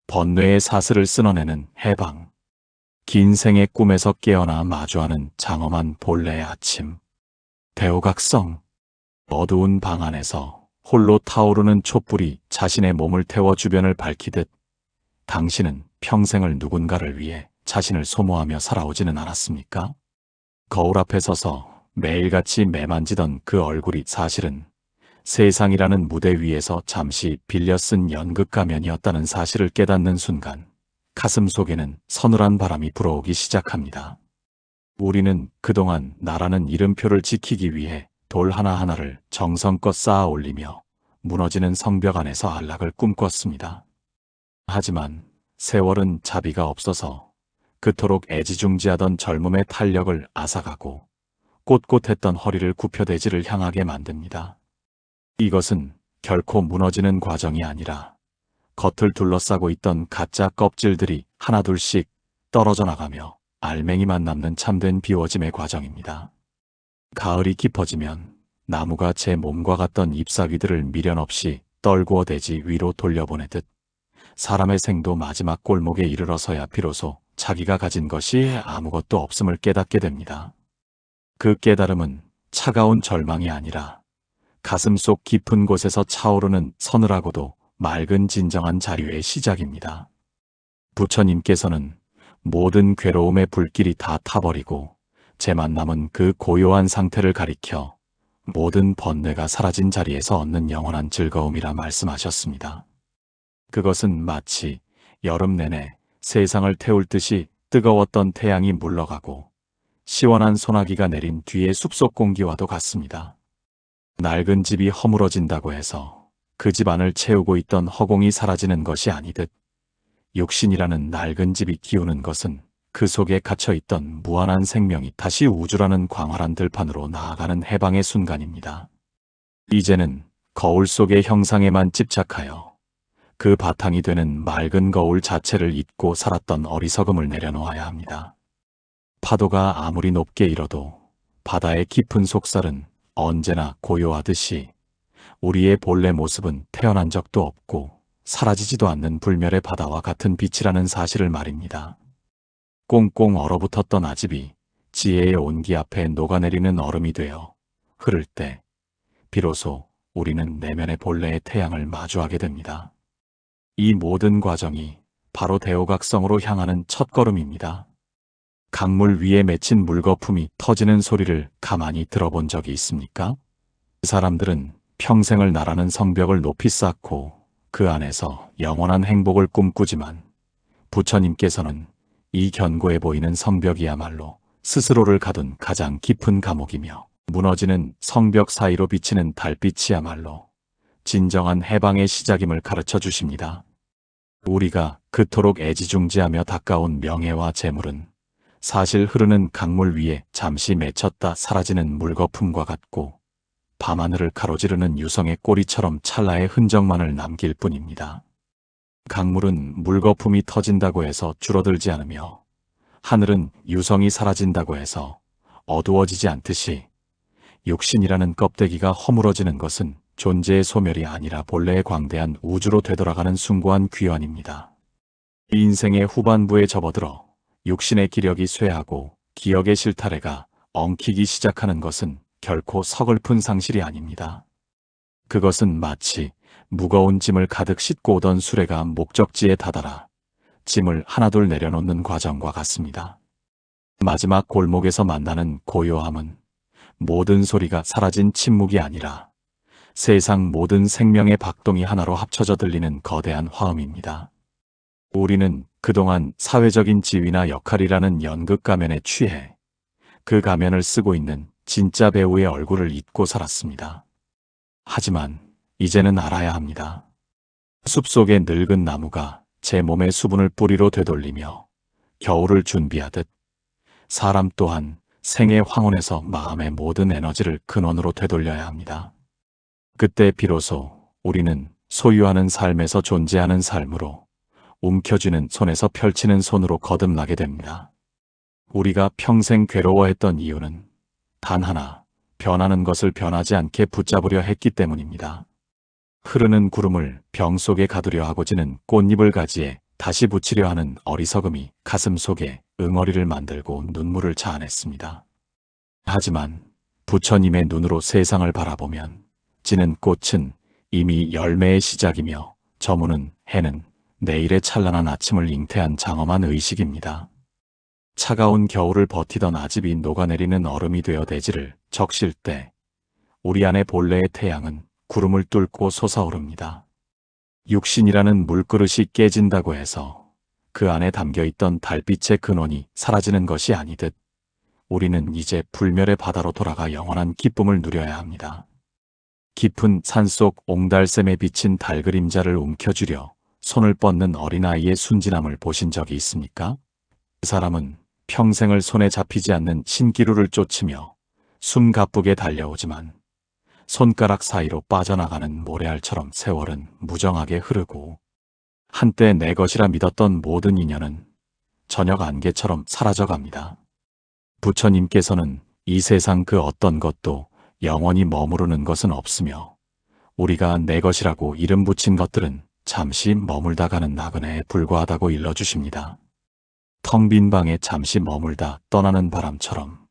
번뇌의 사슬을 쓸어내는 해방. 긴 생의 꿈에서 깨어나 마주하는 장엄한 본래의 아침. 대호각성. 어두운 방 안에서 홀로 타오르는 촛불이 자신의 몸을 태워 주변을 밝히듯 당신은 평생을 누군가를 위해 자신을 소모하며 살아오지는 않았습니까? 거울 앞에 서서 매일같이 매만지던 그 얼굴이 사실은 세상이라는 무대 위에서 잠시 빌려 쓴 연극 가면이었다는 사실을 깨닫는 순간 가슴 속에는 서늘한 바람이 불어오기 시작합니다. 우리는 그동안 나라는 이름표를 지키기 위해 돌 하나하나를 정성껏 쌓아 올리며 무너지는 성벽 안에서 안락을 꿈꿨습니다. 하지만 세월은 자비가 없어서 그토록 애지중지하던 젊음의 탄력을 앗아가고 꼿꼿했던 허리를 굽혀대지를 향하게 만듭니다. 이것은 결코 무너지는 과정이 아니라 겉을 둘러싸고 있던 가짜 껍질들이 하나둘씩 떨어져 나가며 알맹이만 남는 참된 비워짐의 과정입니다. 가을이 깊어지면 나무가 제 몸과 같던 잎사귀들을 미련 없이 떨구어 대지 위로 돌려보내듯 사람의 생도 마지막 골목에 이르러서야 비로소 자기가 가진 것이 아무것도 없음을 깨닫게 됩니다. 그 깨달음은 차가운 절망이 아니라 가슴 속 깊은 곳에서 차오르는 서늘하고도 맑은 진정한 자유의 시작입니다. 부처님께서는 모든 괴로움의 불길이 다 타버리고 제만 남은 그 고요한 상태를 가리켜 모든 번뇌가 사라진 자리에서 얻는 영원한 즐거움이라 말씀하셨습니다. 그것은 마치 여름 내내 세상을 태울 듯이 뜨거웠던 태양이 물러가고 시원한 소나기가 내린 뒤의 숲속 공기와도 같습니다. 낡은 집이 허물어진다고 해서 그 집 안을 채우고 있던 허공이 사라지는 것이 아니듯 육신이라는 낡은 집이 기우는 것은 그 속에 갇혀있던 무한한 생명이 다시 우주라는 광활한 들판으로 나아가는 해방의 순간입니다. 이제는 거울 속의 형상에만 집착하여 그 바탕이 되는 맑은 거울 자체를 잊고 살았던 어리석음을 내려놓아야 합니다. 파도가 아무리 높게 일어도 바다의 깊은 속살은 언제나 고요하듯이 우리의 본래 모습은 태어난 적도 없고 사라지지도 않는 불멸의 바다와 같은 빛이라는 사실을 말입니다. 꽁꽁 얼어붙었던 아집이 지혜의 온기 앞에 녹아내리는 얼음이 되어 흐를 때 비로소 우리는 내면의 본래의 태양을 마주하게 됩니다. 이 모든 과정이 바로 대호각성으로 향하는 첫걸음입니다. 강물 위에 맺힌 물거품이 터지는 소리를 가만히 들어본 적이 있습니까? 사람들은 평생을 나라는 성벽을 높이 쌓고 그 안에서 영원한 행복을 꿈꾸지만 부처님께서는 이 견고해 보이는 성벽이야말로 스스로를 가둔 가장 깊은 감옥이며 무너지는 성벽 사이로 비치는 달빛이야말로 진정한 해방의 시작임을 가르쳐 주십니다. 우리가 그토록 애지중지하며 닦아온 명예와 재물은 사실 흐르는 강물 위에 잠시 맺혔다 사라지는 물거품과 같고 밤하늘을 가로지르는 유성의 꼬리처럼 찰나의 흔적만을 남길 뿐입니다. 강물은 물거품이 터진다고 해서 줄어들지 않으며 하늘은 유성이 사라진다고 해서 어두워지지 않듯이 육신이라는 껍데기가 허물어지는 것은 존재의 소멸이 아니라 본래의 광대한 우주로 되돌아가는 숭고한 귀환입니다. 인생의 후반부에 접어들어 육신의 기력이 쇠하고 기억의 실타래가 엉키기 시작하는 것은 결코 서글픈 상실이 아닙니다. 그것은 마치 무거운 짐을 가득 싣고 오던 수레가 목적지에 다다라 짐을 하나둘 내려놓는 과정과 같습니다. 마지막 골목에서 만나는 고요함은 모든 소리가 사라진 침묵이 아니라 세상 모든 생명의 박동이 하나로 합쳐져 들리는 거대한 화음입니다. 우리는 그동안 사회적인 지위나 역할이라는 연극 가면에 취해 그 가면을 쓰고 있는 진짜 배우의 얼굴을 잊고 살았습니다. 하지만 이제는 알아야 합니다. 숲속의 늙은 나무가 제 몸의 수분을 뿌리로 되돌리며 겨울을 준비하듯 사람 또한 생의 황혼에서 마음의 모든 에너지를 근원으로 되돌려야 합니다. 그때 비로소 우리는 소유하는 삶에서 존재하는 삶으로 움켜쥐는 손에서 펼치는 손으로 거듭나게 됩니다. 우리가 평생 괴로워했던 이유는 단 하나, 변하는 것을 변하지 않게 붙잡으려 했기 때문입니다. 흐르는 구름을 병 속에 가두려 하고 지는 꽃잎을 가지에 다시 붙이려 하는 어리석음이 가슴속에 응어리를 만들고 눈물을 자아냈습니다. 하지만 부처님의 눈으로 세상을 바라보면 지는 꽃은 이미 열매의 시작이며 저무는 해는 내일의 찬란한 아침을 잉태한 장엄한 의식입니다. 차가운 겨울을 버티던 아집이 녹아내리는 얼음이 되어 대지를 적실 때 우리 안의 본래의 태양은 구름을 뚫고 솟아오릅니다. 육신이라는 물그릇이 깨진다고 해서 그 안에 담겨있던 달빛의 근원이 사라지는 것이 아니듯 우리는 이제 불멸의 바다로 돌아가 영원한 기쁨을 누려야 합니다. 깊은 산속 옹달샘에 비친 달 그림자를 움켜쥐려 손을 뻗는 어린아이의 순진함을 보신 적이 있습니까? 그 사람은 평생을 손에 잡히지 않는 신기루를 쫓으며 숨가쁘게 달려오지만 손가락 사이로 빠져나가는 모래알처럼 세월은 무정하게 흐르고 한때 내 것이라 믿었던 모든 인연은 저녁 안개처럼 사라져갑니다. 부처님께서는 이 세상 그 어떤 것도 영원히 머무르는 것은 없으며 우리가 내 것이라고 이름 붙인 것들은 잠시 머물다 가는 나그네에 불과하다고 일러주십니다. 텅 빈 방에 잠시 머물다 떠나는 바람처럼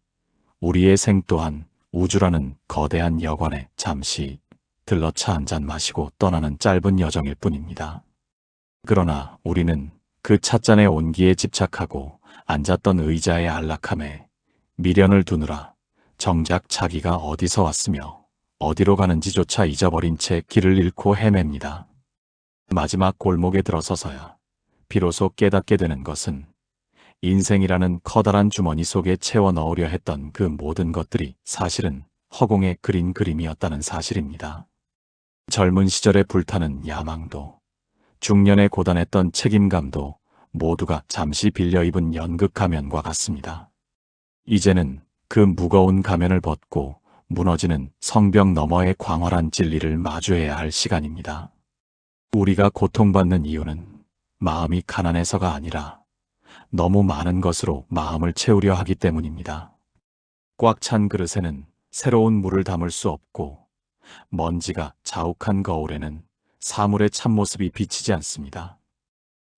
우리의 생 또한 우주라는 거대한 여관에 잠시 들러 차 한 잔 마시고 떠나는 짧은 여정일 뿐입니다. 그러나 우리는 그 찻잔의 온기에 집착하고 앉았던 의자의 안락함에 미련을 두느라 정작 자기가 어디서 왔으며 어디로 가는지조차 잊어버린 채 길을 잃고 헤맵니다. 마지막 골목에 들어서서야 비로소 깨닫게 되는 것은 인생이라는 커다란 주머니 속에 채워 넣으려 했던 그 모든 것들이 사실은 허공에 그린 그림이었다는 사실입니다. 젊은 시절에 불타는 야망도, 중년에 고단했던 책임감도 모두가 잠시 빌려 입은 연극 가면과 같습니다. 이제는 그 무거운 가면을 벗고 무너지는 성벽 너머의 광활한 진리를 마주해야 할 시간입니다. 우리가 고통받는 이유는 마음이 가난해서가 아니라 너무 많은 것으로 마음을 채우려 하기 때문입니다. 꽉 찬 그릇에는 새로운 물을 담을 수 없고 먼지가 자욱한 거울에는 사물의 참모습이 비치지 않습니다.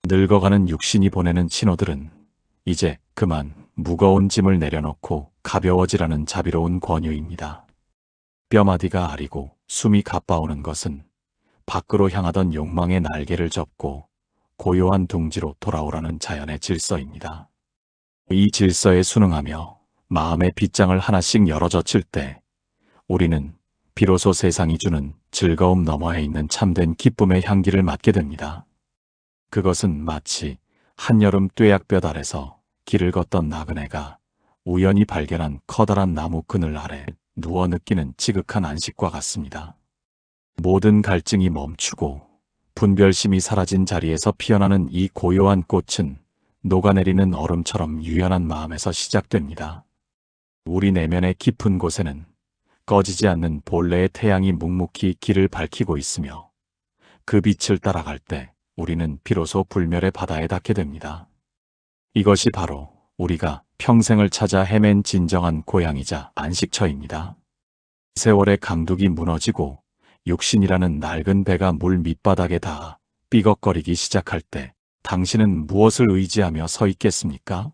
늙어가는 육신이 보내는 신호들은 이제 그만 무거운 짐을 내려놓고 가벼워지라는 자비로운 권유입니다. 뼈마디가 아리고 숨이 가빠오는 것은 밖으로 향하던 욕망의 날개를 접고 고요한 둥지로 돌아오라는 자연의 질서입니다. 이 질서에 순응하며 마음의 빗장을 하나씩 열어젖힐 때 우리는 비로소 세상이 주는 즐거움 너머에 있는 참된 기쁨의 향기를 맡게 됩니다. 그것은 마치 한여름 뙤약볕 아래서 길을 걷던 나그네가 우연히 발견한 커다란 나무 그늘 아래 누워 느끼는 지극한 안식과 같습니다. 모든 갈증이 멈추고 분별심이 사라진 자리에서 피어나는 이 고요한 꽃은 녹아내리는 얼음처럼 유연한 마음에서 시작됩니다. 우리 내면의 깊은 곳에는 꺼지지 않는 본래의 태양이 묵묵히 길을 밝히고 있으며 그 빛을 따라갈 때 우리는 비로소 불멸의 바다에 닿게 됩니다. 이것이 바로 우리가 평생을 찾아 헤맨 진정한 고향이자 안식처입니다. 세월의 강둑이 무너지고 육신이라는 낡은 배가 물 밑바닥에 닿아 삐걱거리기 시작할 때 당신은 무엇을 의지하며 서 있겠습니까?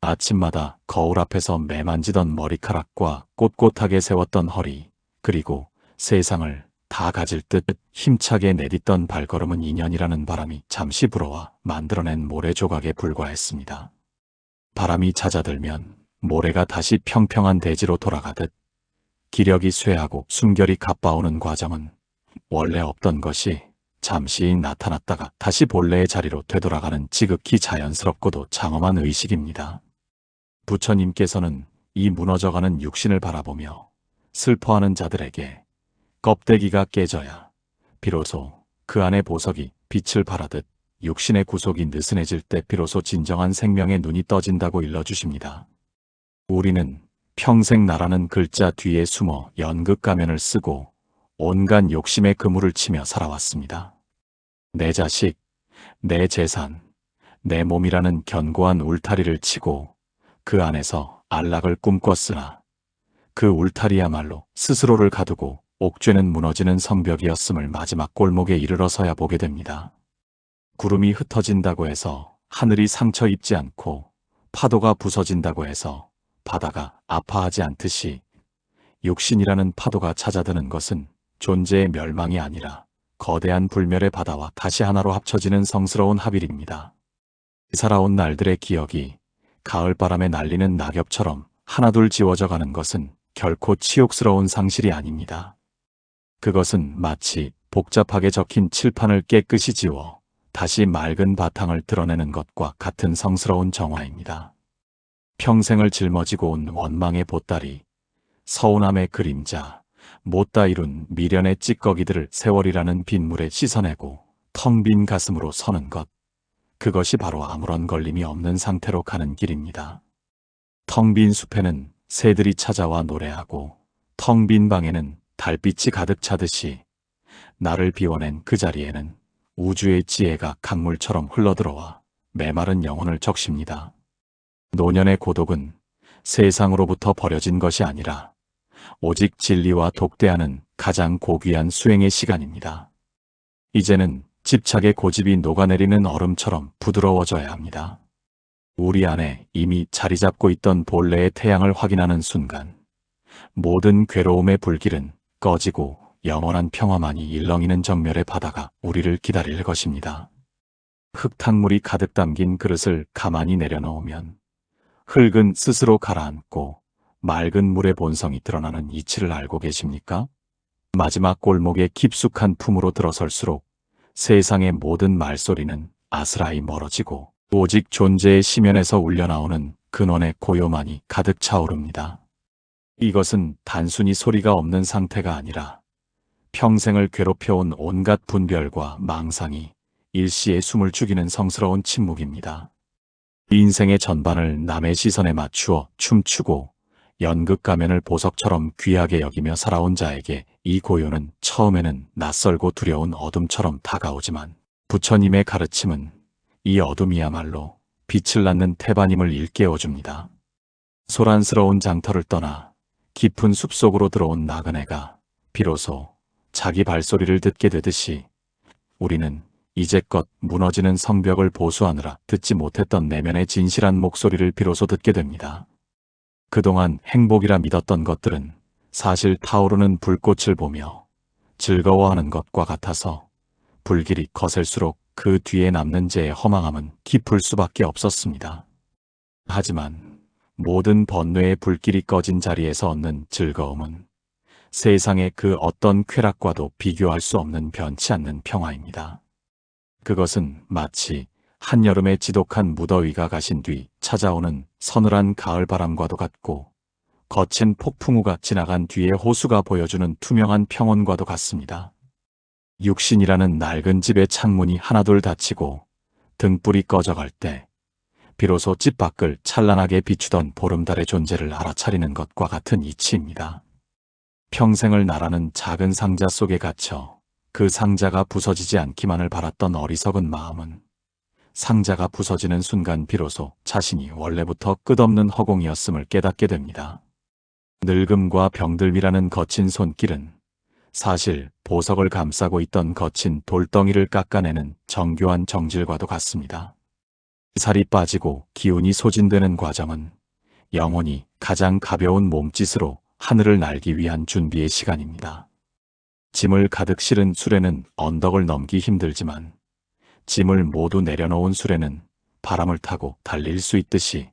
아침마다 거울 앞에서 매만지던 머리카락과 꼿꼿하게 세웠던 허리, 그리고 세상을 다 가질 듯 힘차게 내딛던 발걸음은 인연이라는 바람이 잠시 불어와 만들어낸 모래 조각에 불과했습니다. 바람이 잦아들면 모래가 다시 평평한 대지로 돌아가듯 기력이 쇠하고 숨결이 가빠오는 과정은 원래 없던 것이 잠시 나타났다가 다시 본래의 자리로 되돌아가는 지극히 자연스럽고도 장엄한 의식입니다. 부처님께서는 이 무너져가는 육신을 바라보며 슬퍼하는 자들에게 껍데기가 깨져야 비로소 그 안의 보석이 빛을 발하듯 육신의 구속이 느슨해질 때 비로소 진정한 생명의 눈이 떠진다고 일러주십니다. 우리는 평생 나라는 글자 뒤에 숨어 연극 가면을 쓰고 온갖 욕심의 그물을 치며 살아왔습니다. 내 자식, 내 재산, 내 몸이라는 견고한 울타리를 치고 그 안에서 안락을 꿈꿨으나 그 울타리야말로 스스로를 가두고 옥죄는 무너지는 성벽이었음을 마지막 골목에 이르러서야 보게 됩니다. 구름이 흩어진다고 해서 하늘이 상처 입지 않고 파도가 부서진다고 해서 바다가 아파하지 않듯이 육신이라는 파도가 찾아드는 것은 존재의 멸망이 아니라 거대한 불멸의 바다와 다시 하나로 합쳐지는 성스러운 합일입니다. 살아온 날들의 기억이 가을바람에 날리는 낙엽처럼 하나둘 지워져 가는 것은 결코 치욕스러운 상실이 아닙니다. 그것은 마치 복잡하게 적힌 칠판을 깨끗이 지워 다시 맑은 바탕을 드러내는 것과 같은 성스러운 정화입니다. 평생을 짊어지고 온 원망의 보따리, 서운함의 그림자, 못다 이룬 미련의 찌꺼기들을 세월이라는 빗물에 씻어내고 텅 빈 가슴으로 서는 것, 그것이 바로 아무런 걸림이 없는 상태로 가는 길입니다. 텅 빈 숲에는 새들이 찾아와 노래하고 텅 빈 방에는 달빛이 가득 차듯이 나를 비워낸 그 자리에는 우주의 지혜가 강물처럼 흘러들어와 메마른 영혼을 적십니다. 노년의 고독은 세상으로부터 버려진 것이 아니라 오직 진리와 독대하는 가장 고귀한 수행의 시간입니다. 이제는 집착의 고집이 녹아내리는 얼음처럼 부드러워져야 합니다. 우리 안에 이미 자리 잡고 있던 본래의 태양을 확인하는 순간 모든 괴로움의 불길은 꺼지고 영원한 평화만이 일렁이는 정멸의 바다가 우리를 기다릴 것입니다. 흙탕물이 가득 담긴 그릇을 가만히 내려놓으면 흙은 스스로 가라앉고 맑은 물의 본성이 드러나는 이치를 알고 계십니까? 마지막 골목의 깊숙한 품으로 들어설수록 세상의 모든 말소리는 아스라이 멀어지고 오직 존재의 심연에서 울려나오는 근원의 고요만이 가득 차오릅니다. 이것은 단순히 소리가 없는 상태가 아니라 평생을 괴롭혀온 온갖 분별과 망상이 일시에 숨을 죽이는 성스러운 침묵입니다. 인생의 전반을 남의 시선에 맞추어 춤추고 연극 가면을 보석처럼 귀하게 여기며 살아온 자에게 이 고요는 처음에는 낯설고 두려운 어둠처럼 다가오지만 부처님의 가르침은 이 어둠이야말로 빛을 낳는 태반임을 일깨워줍니다. 소란스러운 장터를 떠나 깊은 숲속으로 들어온 나그네가 비로소 자기 발소리를 듣게 되듯이 우리는 이제껏 무너지는 성벽을 보수하느라 듣지 못했던 내면의 진실한 목소리를 비로소 듣게 됩니다. 그동안 행복이라 믿었던 것들은 사실 타오르는 불꽃을 보며 즐거워하는 것과 같아서 불길이 거셀수록 그 뒤에 남는 죄의 허망함은 깊을 수밖에 없었습니다. 하지만 모든 번뇌의 불길이 꺼진 자리에서 얻는 즐거움은 세상의 그 어떤 쾌락과도 비교할 수 없는 변치 않는 평화입니다. 그것은 마치 한여름의 지독한 무더위가 가신 뒤 찾아오는 서늘한 가을바람과도 같고 거친 폭풍우가 지나간 뒤에 호수가 보여주는 투명한 평원과도 같습니다. 육신이라는 낡은 집의 창문이 하나둘 닫히고 등불이 꺼져갈 때 비로소 집 밖을 찬란하게 비추던 보름달의 존재를 알아차리는 것과 같은 이치입니다. 평생을 나라는 작은 상자 속에 갇혀 그 상자가 부서지지 않기만을 바랐던 어리석은 마음은 상자가 부서지는 순간 비로소 자신이 원래부터 끝없는 허공이었음을 깨닫게 됩니다. 늙음과 병들미라는 거친 손길은 사실 보석을 감싸고 있던 거친 돌덩이를 깎아내는 정교한 정질과도 같습니다. 살이 빠지고 기운이 소진되는 과정은 영혼이 가장 가벼운 몸짓으로 하늘을 날기 위한 준비의 시간입니다. 짐을 가득 실은 수레는 언덕을 넘기 힘들지만 짐을 모두 내려놓은 수레는 바람을 타고 달릴 수 있듯이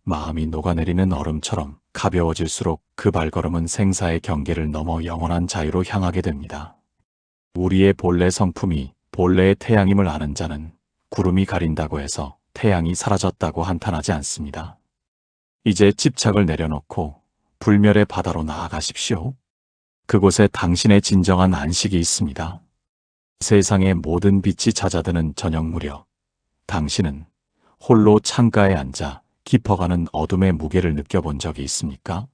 마음이 녹아내리는 얼음처럼 가벼워질수록 그 발걸음은 생사의 경계를 넘어 영원한 자유로 향하게 됩니다. 우리의 본래 성품이 본래의 태양임을 아는 자는 구름이 가린다고 해서 태양이 사라졌다고 한탄하지 않습니다. 이제 집착을 내려놓고 불멸의 바다로 나아가십시오. 그곳에 당신의 진정한 안식이 있습니다. 세상의 모든 빛이 잦아드는 저녁 무렵, 당신은 홀로 창가에 앉아 깊어가는 어둠의 무게를 느껴본 적이 있습니까?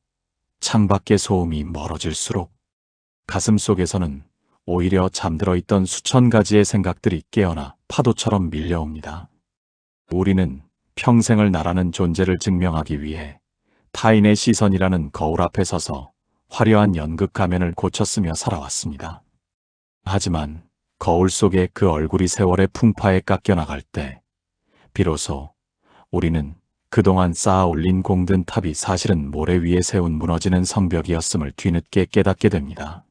창밖의 소음이 멀어질수록 가슴 속에서는 오히려 잠들어 있던 수천 가지의 생각들이 깨어나 파도처럼 밀려옵니다. 우리는 평생을 나라는 존재를 증명하기 위해 타인의 시선이라는 거울 앞에 서서 화려한 연극 가면을 고쳤으며 살아왔습니다. 하지만 거울 속에 그 얼굴이 세월의 풍파에 깎여나갈 때 비로소 우리는 그동안 쌓아 올린 공든 탑이 사실은 모래 위에 세운 무너지는 성벽이었음을 뒤늦게 깨닫게 됩니다.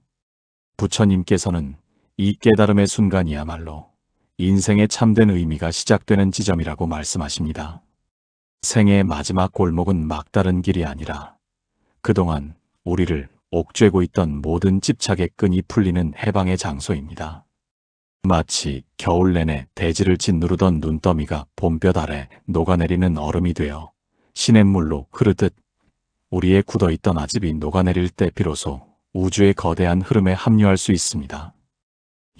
부처님께서는 이 깨달음의 순간이야말로 인생의 참된 의미가 시작되는 지점이라고 말씀하십니다. 생의 마지막 골목은 막다른 길이 아니라 그동안 우리를 옥죄고 있던 모든 집착의 끈이 풀리는 해방의 장소입니다. 마치 겨울 내내 대지를 짓누르던 눈더미가 봄볕 아래 녹아내리는 얼음이 되어 시냇물로 흐르듯 우리의 굳어있던 아집이 녹아내릴 때 비로소 우주의 거대한 흐름에 합류할 수 있습니다.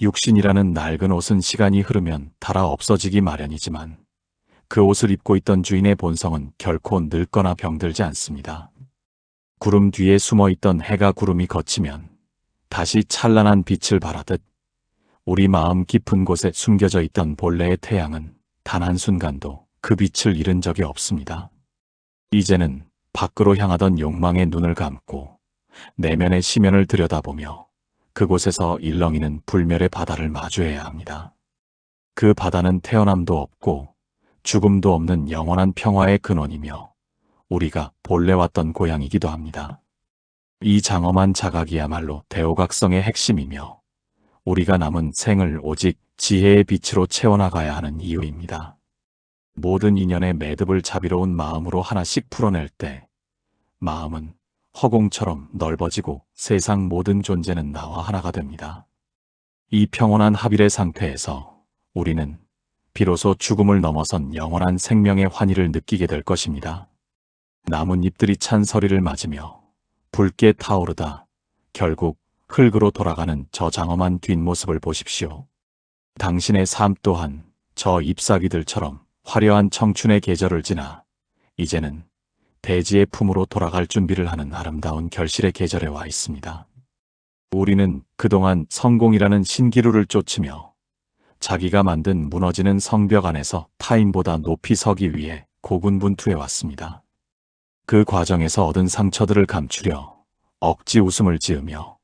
육신이라는 낡은 옷은 시간이 흐르면 닳아 없어지기 마련이지만 그 옷을 입고 있던 주인의 본성은 결코 늙거나 병들지 않습니다. 구름 뒤에 숨어있던 해가 구름이 걷히면 다시 찬란한 빛을 발하듯 우리 마음 깊은 곳에 숨겨져 있던 본래의 태양은 단 한순간도 그 빛을 잃은 적이 없습니다. 이제는 밖으로 향하던 욕망의 눈을 감고 내면의 시면을 들여다보며 그곳에서 일렁이는 불멸의 바다를 마주해야 합니다. 그 바다는 태어남도 없고 죽음도 없는 영원한 평화의 근원이며 우리가 본래 왔던 고향이기도 합니다. 이 장엄한 자각이야말로 대오각성의 핵심이며 우리가 남은 생을 오직 지혜의 빛으로 채워나가야 하는 이유입니다. 모든 인연의 매듭을 자비로운 마음으로 하나씩 풀어낼 때 마음은 허공처럼 넓어지고 세상 모든 존재는 나와 하나가 됩니다. 이 평온한 합일의 상태에서 우리는 비로소 죽음을 넘어선 영원한 생명의 환희를 느끼게 될 것입니다. 나뭇잎들이 찬 서리를 맞으며 붉게 타오르다 결국 흙으로 돌아가는 저 장엄한 뒷모습을 보십시오. 당신의 삶 또한 저 잎사귀들처럼 화려한 청춘의 계절을 지나 이제는 대지의 품으로 돌아갈 준비를 하는 아름다운 결실의 계절에 와 있습니다. 우리는 그동안 성공이라는 신기루를 쫓으며 자기가 만든 무너지는 성벽 안에서 타인보다 높이 서기 위해 고군분투해 왔습니다. 그 과정에서 얻은 상처들을 감추려 억지 웃음을 지으며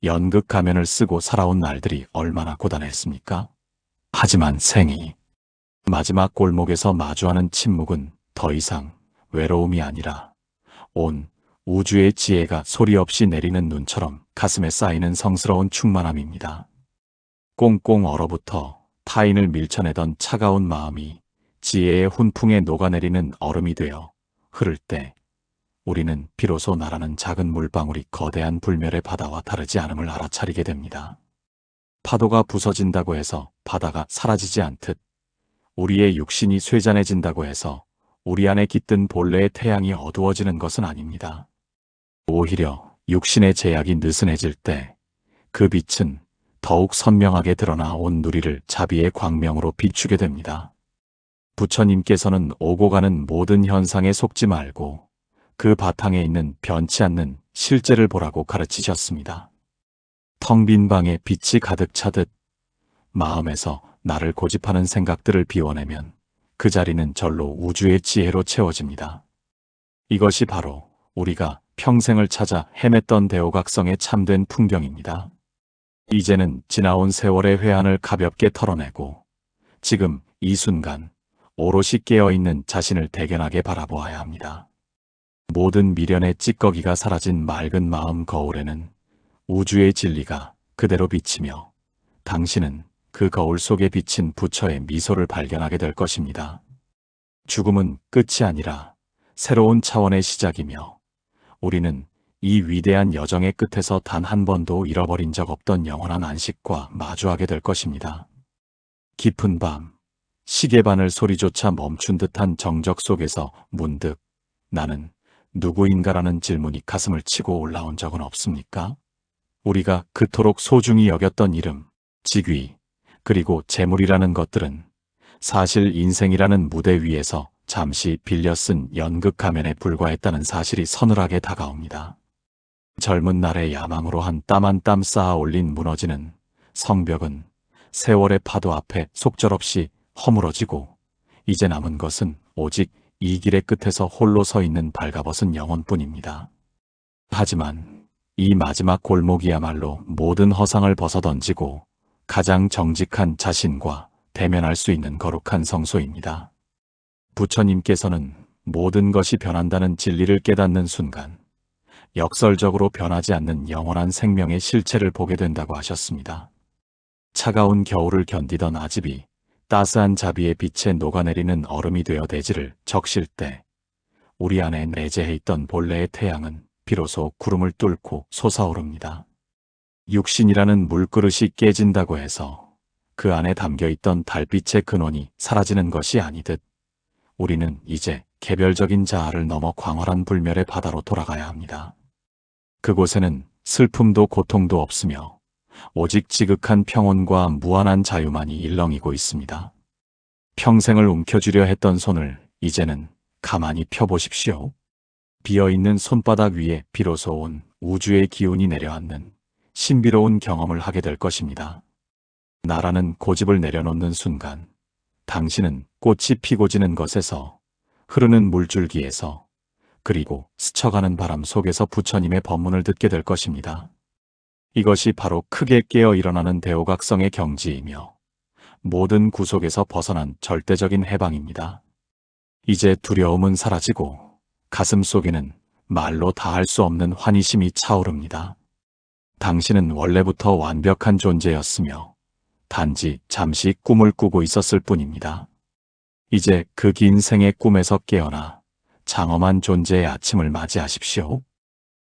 연극 가면을 쓰고 살아온 날들이 얼마나 고단했습니까? 하지만 생이 마지막 골목에서 마주하는 침묵은 더 이상 외로움이 아니라 온 우주의 지혜가 소리 없이 내리는 눈처럼 가슴에 쌓이는 성스러운 충만함입니다. 꽁꽁 얼어붙어 타인을 밀쳐내던 차가운 마음이 지혜의 훈풍에 녹아내리는 얼음이 되어 흐를 때 우리는 비로소 나라는 작은 물방울이 거대한 불멸의 바다와 다르지 않음을 알아차리게 됩니다. 파도가 부서진다고 해서 바다가 사라지지 않듯 우리의 육신이 쇠잔해진다고 해서 우리 안에 깃든 본래의 태양이 어두워지는 것은 아닙니다. 오히려 육신의 제약이 느슨해질 때 그 빛은 더욱 선명하게 드러나 온 누리를 자비의 광명으로 비추게 됩니다. 부처님께서는 오고 가는 모든 현상에 속지 말고 그 바탕에 있는 변치 않는 실제를 보라고 가르치셨습니다. 텅 빈 방에 빛이 가득 차듯 마음에서 나를 고집하는 생각들을 비워내면 그 자리는 절로 우주의 지혜로 채워집니다. 이것이 바로 우리가 평생을 찾아 헤맸던 대오각성의 참된 풍경입니다. 이제는 지나온 세월의 회한을 가볍게 털어내고 지금 이 순간 오롯이 깨어있는 자신을 대견하게 바라보아야 합니다. 모든 미련의 찌꺼기가 사라진 맑은 마음 거울에는 우주의 진리가 그대로 비치며 당신은 그 거울 속에 비친 부처의 미소를 발견하게 될 것입니다. 죽음은 끝이 아니라 새로운 차원의 시작이며 우리는 이 위대한 여정의 끝에서 단 한 번도 잃어버린 적 없던 영원한 안식과 마주하게 될 것입니다. 깊은 밤, 시계바늘 소리조차 멈춘 듯한 정적 속에서 문득 나는 누구인가라는 질문이 가슴을 치고 올라온 적은 없습니까? 우리가 그토록 소중히 여겼던 이름, 직위, 그리고 재물이라는 것들은 사실 인생이라는 무대 위에서 잠시 빌려 쓴 연극 가면에 불과했다는 사실이 서늘하게 다가옵니다. 젊은 날의 야망으로 한 땀 한 땀 쌓아 올린 무너지는 성벽은 세월의 파도 앞에 속절없이 허물어지고 이제 남은 것은 오직 이 길의 끝에서 홀로 서 있는 발가벗은 영혼뿐입니다. 하지만 이 마지막 골목이야말로 모든 허상을 벗어던지고 가장 정직한 자신과 대면할 수 있는 거룩한 성소입니다. 부처님께서는 모든 것이 변한다는 진리를 깨닫는 순간 역설적으로 변하지 않는 영원한 생명의 실체를 보게 된다고 하셨습니다. 차가운 겨울을 견디던 아집이 따스한 자비의 빛에 녹아내리는 얼음이 되어 대지를 적실 때 우리 안에 내재해 있던 본래의 태양은 비로소 구름을 뚫고 솟아오릅니다. 육신이라는 물그릇이 깨진다고 해서 그 안에 담겨있던 달빛의 근원이 사라지는 것이 아니듯 우리는 이제 개별적인 자아를 넘어 광활한 불멸의 바다로 돌아가야 합니다. 그곳에는 슬픔도 고통도 없으며 오직 지극한 평온과 무한한 자유만이 일렁이고 있습니다. 평생을 움켜쥐려 했던 손을 이제는 가만히 펴보십시오. 비어있는 손바닥 위에 비로소 온 우주의 기운이 내려앉는 신비로운 경험을 하게 될 것입니다. 나라는 고집을 내려놓는 순간 당신은 꽃이 피고 지는 것에서 흐르는 물줄기에서 그리고 스쳐가는 바람 속에서 부처님의 법문을 듣게 될 것입니다. 이것이 바로 크게 깨어 일어나는 대오각성의 경지이며 모든 구속에서 벗어난 절대적인 해방입니다. 이제 두려움은 사라지고 가슴 속에는 말로 다할 수 없는 환희심이 차오릅니다. 당신은 원래부터 완벽한 존재였으며 단지 잠시 꿈을 꾸고 있었을 뿐입니다. 이제 그 긴 생의 꿈에서 깨어나 장엄한 존재의 아침을 맞이하십시오.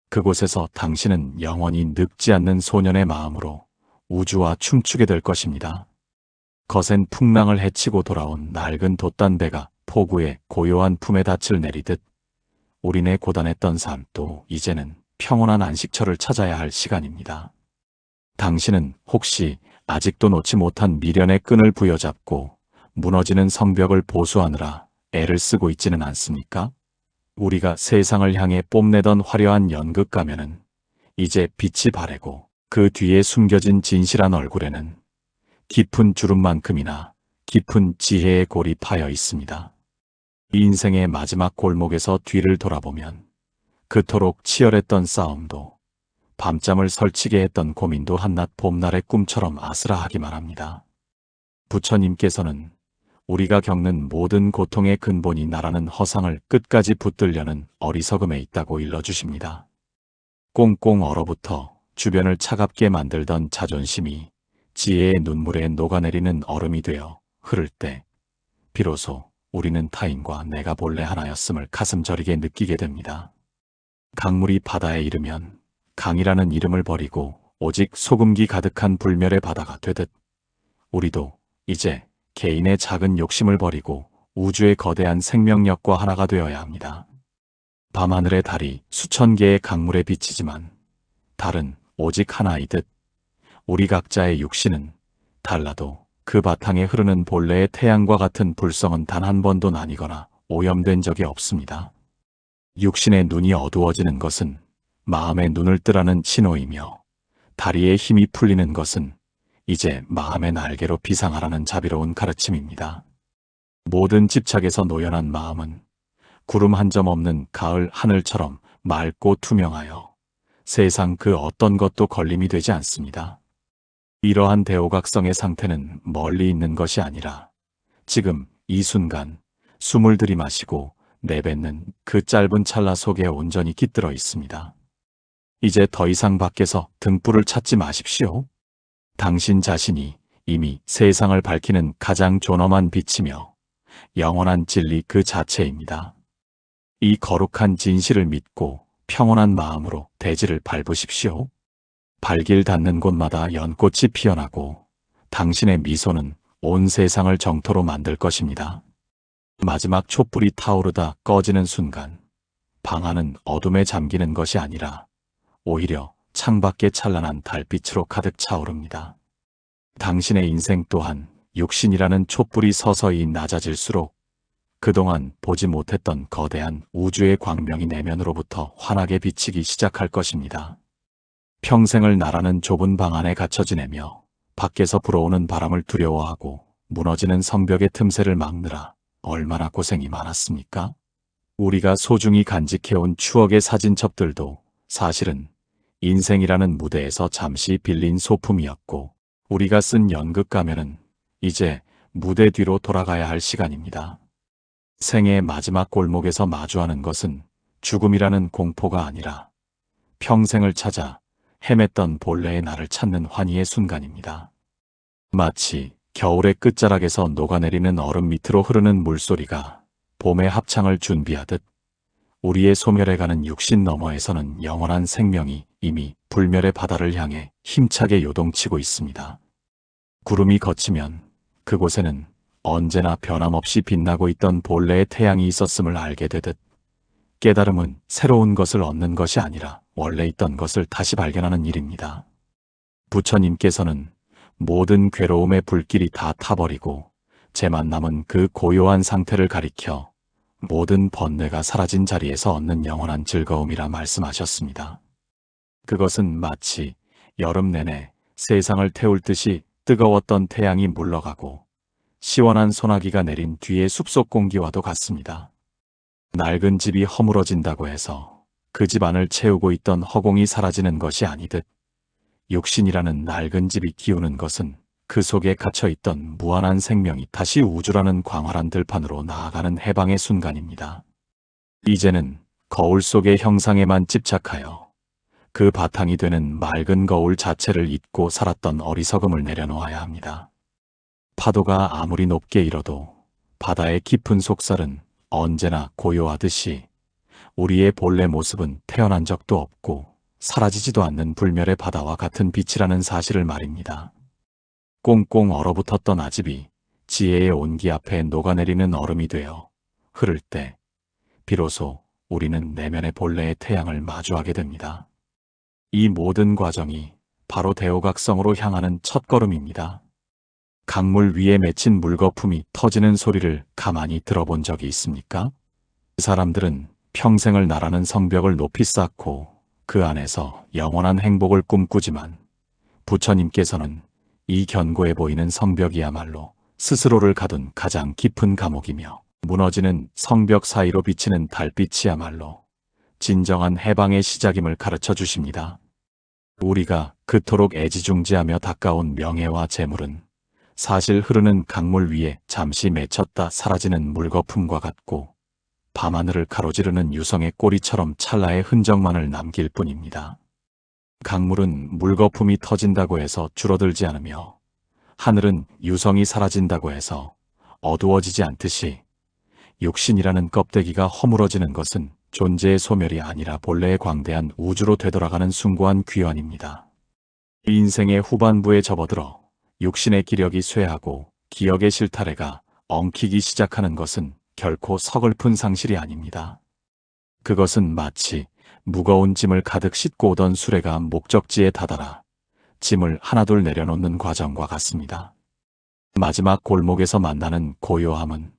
그곳에서 당신은 영원히 늙지 않는 소년의 마음으로 우주와 춤추게 될 것입니다. 거센 풍랑을 헤치고 돌아온 낡은 돛단배가 폭우에 고요한 품에 닻을 내리듯 우리네 고단했던 삶도 이제는 평온한 안식처를 찾아야 할 시간입니다. 당신은 혹시 아직도 놓지 못한 미련의 끈을 부여잡고 무너지는 성벽을 보수하느라 애를 쓰고 있지는 않습니까? 우리가 세상을 향해 뽐내던 화려한 연극 가면은 이제 빛이 바래고 그 뒤에 숨겨진 진실한 얼굴에는 깊은 주름만큼이나 깊은 지혜의 골이 파여 있습니다. 이 인생의 마지막 골목에서 뒤를 돌아보면 그토록 치열했던 싸움도 밤잠을 설치게 했던 고민도 한낮 봄날의 꿈처럼 아스라하기만 합니다. 부처님께서는 우리가 겪는 모든 고통의 근본이 나라는 허상을 끝까지 붙들려는 어리석음에 있다고 일러주십니다. 꽁꽁 얼어붙어 주변을 차갑게 만들던 자존심이 지혜의 눈물에 녹아내리는 얼음이 되어 흐를 때 비로소 우리는 타인과 내가 본래 하나였음을 가슴 저리게 느끼게 됩니다. 강물이 바다에 이르면 강이라는 이름을 버리고 오직 소금기 가득한 불멸의 바다가 되듯 우리도 이제 개인의 작은 욕심을 버리고 우주의 거대한 생명력과 하나가 되어야 합니다. 밤하늘의 달이 수천 개의 강물에 비치지만 달은 오직 하나이듯 우리 각자의 육신은 달라도 그 바탕에 흐르는 본래의 태양과 같은 불성은 단 한 번도 나뉘거나 오염된 적이 없습니다. 육신의 눈이 어두워지는 것은 마음의 눈을 뜨라는 신호이며 다리의 힘이 풀리는 것은 이제 마음의 날개로 비상하라는 자비로운 가르침입니다. 모든 집착에서 노연한 마음은 구름 한 점 없는 가을 하늘처럼 맑고 투명하여 세상 그 어떤 것도 걸림이 되지 않습니다. 이러한 대오각성의 상태는 멀리 있는 것이 아니라 지금 이 순간 숨을 들이마시고 내뱉는 그 짧은 찰나 속에 온전히 깃들어 있습니다. 이제 더 이상 밖에서 등불을 찾지 마십시오. 당신 자신이 이미 세상을 밝히는 가장 존엄한 빛이며 영원한 진리 그 자체입니다. 이 거룩한 진실을 믿고 평온한 마음으로 대지를 밟으십시오. 발길 닿는 곳마다 연꽃이 피어나고 당신의 미소는 온 세상을 정토로 만들 것입니다. 마지막 촛불이 타오르다 꺼지는 순간 방 안은 어둠에 잠기는 것이 아니라 오히려 창밖에 찬란한 달빛으로 가득 차오릅니다. 당신의 인생 또한 육신이라는 촛불이 서서히 낮아질수록 그동안 보지 못했던 거대한 우주의 광명이 내면으로부터 환하게 비치기 시작할 것입니다. 평생을 나라는 좁은 방 안에 갇혀 지내며 밖에서 불어오는 바람을 두려워하고 무너지는 성벽의 틈새를 막느라 얼마나 고생이 많았습니까? 우리가 소중히 간직해온 추억의 사진첩들도 사실은 인생이라는 무대에서 잠시 빌린 소품이었고 우리가 쓴 연극 가면은 이제 무대 뒤로 돌아가야 할 시간입니다. 생의 마지막 골목에서 마주하는 것은 죽음이라는 공포가 아니라 평생을 찾아 헤맸던 본래의 나를 찾는 환희의 순간입니다. 마치 겨울의 끝자락에서 녹아내리는 얼음 밑으로 흐르는 물소리가 봄의 합창을 준비하듯 우리의 소멸해가는 육신 너머에서는 영원한 생명이 이미 불멸의 바다를 향해 힘차게 요동치고 있습니다. 구름이 걷히면 그곳에는 언제나 변함없이 빛나고 있던 본래의 태양이 있었음을 알게 되듯 깨달음은 새로운 것을 얻는 것이 아니라 원래 있던 것을 다시 발견하는 일입니다. 부처님께서는 모든 괴로움의 불길이 다 타버리고 제만 남은 그 고요한 상태를 가리켜 모든 번뇌가 사라진 자리에서 얻는 영원한 즐거움이라 말씀하셨습니다. 그것은 마치 여름 내내 세상을 태울 듯이 뜨거웠던 태양이 물러가고 시원한 소나기가 내린 뒤의 숲속 공기와도 같습니다. 낡은 집이 허물어진다고 해서 그 집 안을 채우고 있던 허공이 사라지는 것이 아니듯 육신이라는 낡은 집이 기우는 것은 그 속에 갇혀있던 무한한 생명이 다시 우주라는 광활한 들판으로 나아가는 해방의 순간입니다. 이제는 거울 속의 형상에만 집착하여 그 바탕이 되는 맑은 거울 자체를 잊고 살았던 어리석음을 내려놓아야 합니다. 파도가 아무리 높게 일어도 바다의 깊은 속살은 언제나 고요하듯이 우리의 본래 모습은 태어난 적도 없고 사라지지도 않는 불멸의 바다와 같은 빛이라는 사실을 말입니다. 꽁꽁 얼어붙었던 아집이 지혜의 온기 앞에 녹아내리는 얼음이 되어 흐를 때 비로소 우리는 내면의 본래의 태양을 마주하게 됩니다. 이 모든 과정이 바로 대오각성으로 향하는 첫걸음입니다. 강물 위에 맺힌 물거품이 터지는 소리를 가만히 들어본 적이 있습니까? 사람들은 평생을 나라는 성벽을 높이 쌓고 그 안에서 영원한 행복을 꿈꾸지만 부처님께서는 이 견고해 보이는 성벽이야말로 스스로를 가둔 가장 깊은 감옥이며 무너지는 성벽 사이로 비치는 달빛이야말로 진정한 해방의 시작임을 가르쳐 주십니다. 우리가 그토록 애지중지하며 닦아온 명예와 재물은 사실 흐르는 강물 위에 잠시 맺혔다 사라지는 물거품과 같고 밤하늘을 가로지르는 유성의 꼬리처럼 찰나의 흔적만을 남길 뿐입니다. 강물은 물거품이 터진다고 해서 줄어들지 않으며 하늘은 유성이 사라진다고 해서 어두워지지 않듯이 육신이라는 껍데기가 허물어지는 것은 존재의 소멸이 아니라 본래의 광대한 우주로 되돌아가는 숭고한 귀환입니다. 인생의 후반부에 접어들어 육신의 기력이 쇠하고 기억의 실타래가 엉키기 시작하는 것은 결코 서글픈 상실이 아닙니다. 그것은 마치 무거운 짐을 가득 싣고 오던 수레가 목적지에 다다라 짐을 하나둘 내려놓는 과정과 같습니다. 마지막 골목에서 만나는 고요함은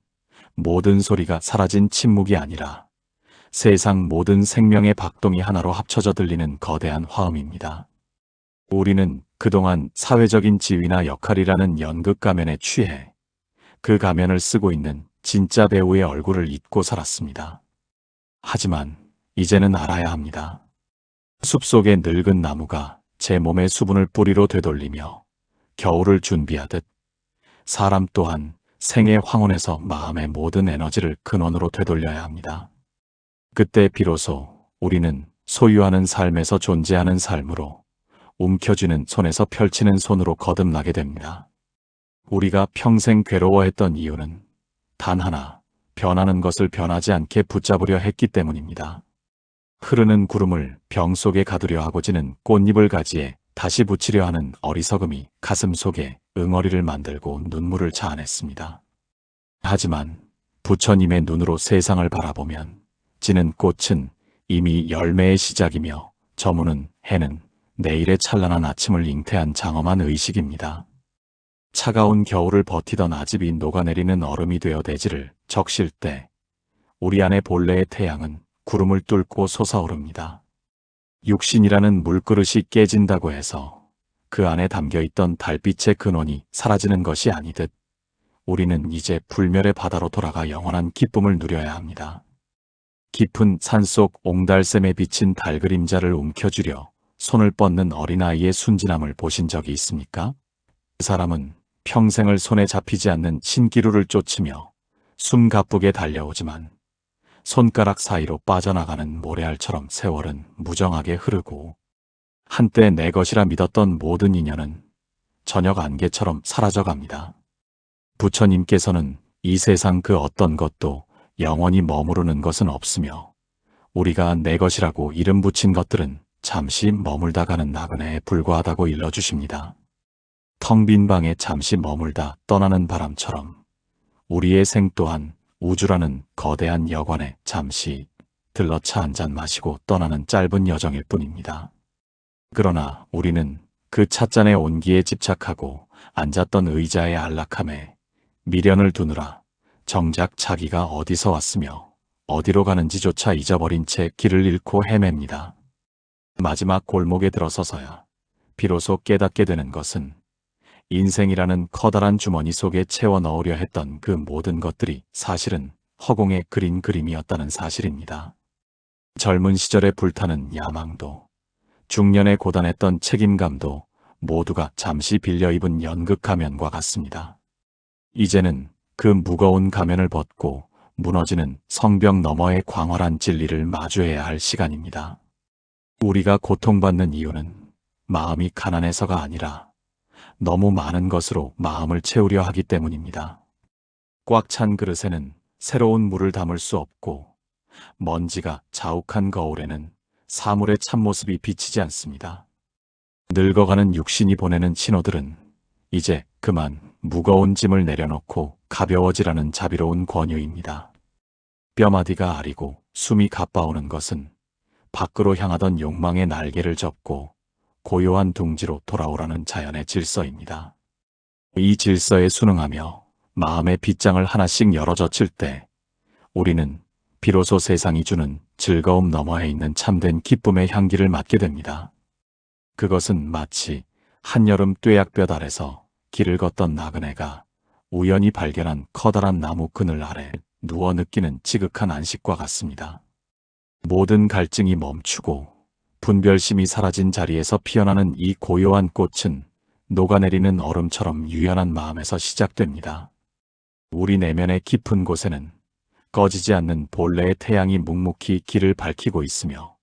모든 소리가 사라진 침묵이 아니라 세상 모든 생명의 박동이 하나로 합쳐져 들리는 거대한 화음입니다. 우리는 그동안 사회적인 지위나 역할이라는 연극 가면에 취해 그 가면을 쓰고 있는 진짜 배우의 얼굴을 잊고 살았습니다. 하지만 이제는 알아야 합니다. 숲속의 늙은 나무가 제 몸의 수분을 뿌리로 되돌리며 겨울을 준비하듯 사람 또한 생의 황혼에서 마음의 모든 에너지를 근원으로 되돌려야 합니다. 그때 비로소 우리는 소유하는 삶에서 존재하는 삶으로 움켜쥐는 손에서 펼치는 손으로 거듭나게 됩니다. 우리가 평생 괴로워했던 이유는 단 하나, 변하는 것을 변하지 않게 붙잡으려 했기 때문입니다. 흐르는 구름을 병 속에 가두려 하고 지는 꽃잎을 가지에 다시 붙이려 하는 어리석음이 가슴 속에 응어리를 만들고 눈물을 자아냈습니다. 하지만 부처님의 눈으로 세상을 바라보면 지는 꽃은 이미 열매의 시작이며 저무는 해는 내일의 찬란한 아침을 잉태한 장엄한 의식입니다. 차가운 겨울을 버티던 아집이 녹아내리는 얼음이 되어 대지를 적실 때 우리 안의 본래의 태양은 구름을 뚫고 솟아오릅니다. 육신이라는 물그릇이 깨진다고 해서 그 안에 담겨있던 달빛의 근원이 사라지는 것이 아니듯 우리는 이제 불멸의 바다로 돌아가 영원한 기쁨을 누려야 합니다. 깊은 산속 옹달샘에 비친 달 그림자를 움켜쥐려 손을 뻗는 어린아이의 순진함을 보신 적이 있습니까? 그 사람은 평생을 손에 잡히지 않는 신기루를 쫓으며 숨가쁘게 달려오지만 손가락 사이로 빠져나가는 모래알처럼 세월은 무정하게 흐르고 한때 내 것이라 믿었던 모든 인연은 저녁 안개처럼 사라져갑니다. 부처님께서는 이 세상 그 어떤 것도 영원히 머무르는 것은 없으며 우리가 내 것이라고 이름 붙인 것들은 잠시 머물다 가는 나그네에 불과하다고 일러주십니다. 텅 빈 방에 잠시 머물다 떠나는 바람처럼 우리의 생 또한 우주라는 거대한 여관에 잠시 들러 차 한 잔 마시고 떠나는 짧은 여정일 뿐입니다. 그러나 우리는 그 찻잔의 온기에 집착하고 앉았던 의자의 안락함에 미련을 두느라 정작 자기가 어디서 왔으며 어디로 가는지조차 잊어버린 채 길을 잃고 헤맵니다. 마지막 골목에 들어서서야 비로소 깨닫게 되는 것은 인생이라는 커다란 주머니 속에 채워 넣으려 했던 그 모든 것들이 사실은 허공에 그린 그림이었다는 사실입니다. 젊은 시절에 불타는 야망도, 중년에 고단했던 책임감도 모두가 잠시 빌려 입은 연극 가면과 같습니다. 이제는 그 무거운 가면을 벗고 무너지는 성벽 너머의 광활한 진리를 마주해야 할 시간입니다. 우리가 고통받는 이유는 마음이 가난해서가 아니라 너무 많은 것으로 마음을 채우려 하기 때문입니다. 꽉 찬 그릇에는 새로운 물을 담을 수 없고 먼지가 자욱한 거울에는 사물의 참모습이 비치지 않습니다. 늙어가는 육신이 보내는 신호들은 이제 그만 무거운 짐을 내려놓고 가벼워지라는 자비로운 권유입니다. 뼈마디가 아리고 숨이 가빠오는 것은 밖으로 향하던 욕망의 날개를 접고 고요한 둥지로 돌아오라는 자연의 질서입니다. 이 질서에 순응하며 마음의 빗장을 하나씩 열어젖힐 때 우리는 비로소 세상이 주는 즐거움 너머에 있는 참된 기쁨의 향기를 맡게 됩니다. 그것은 마치 한여름 뙤약볕 아래서 길을 걷던 나그네가 우연히 발견한 커다란 나무 그늘 아래 누워 느끼는 지극한 안식과 같습니다. 모든 갈증이 멈추고 분별심이 사라진 자리에서 피어나는 이 고요한 꽃은 녹아내리는 얼음처럼 유연한 마음에서 시작됩니다. 우리 내면의 깊은 곳에는 꺼지지 않는 본래의 태양이 묵묵히 길을 밝히고 있으며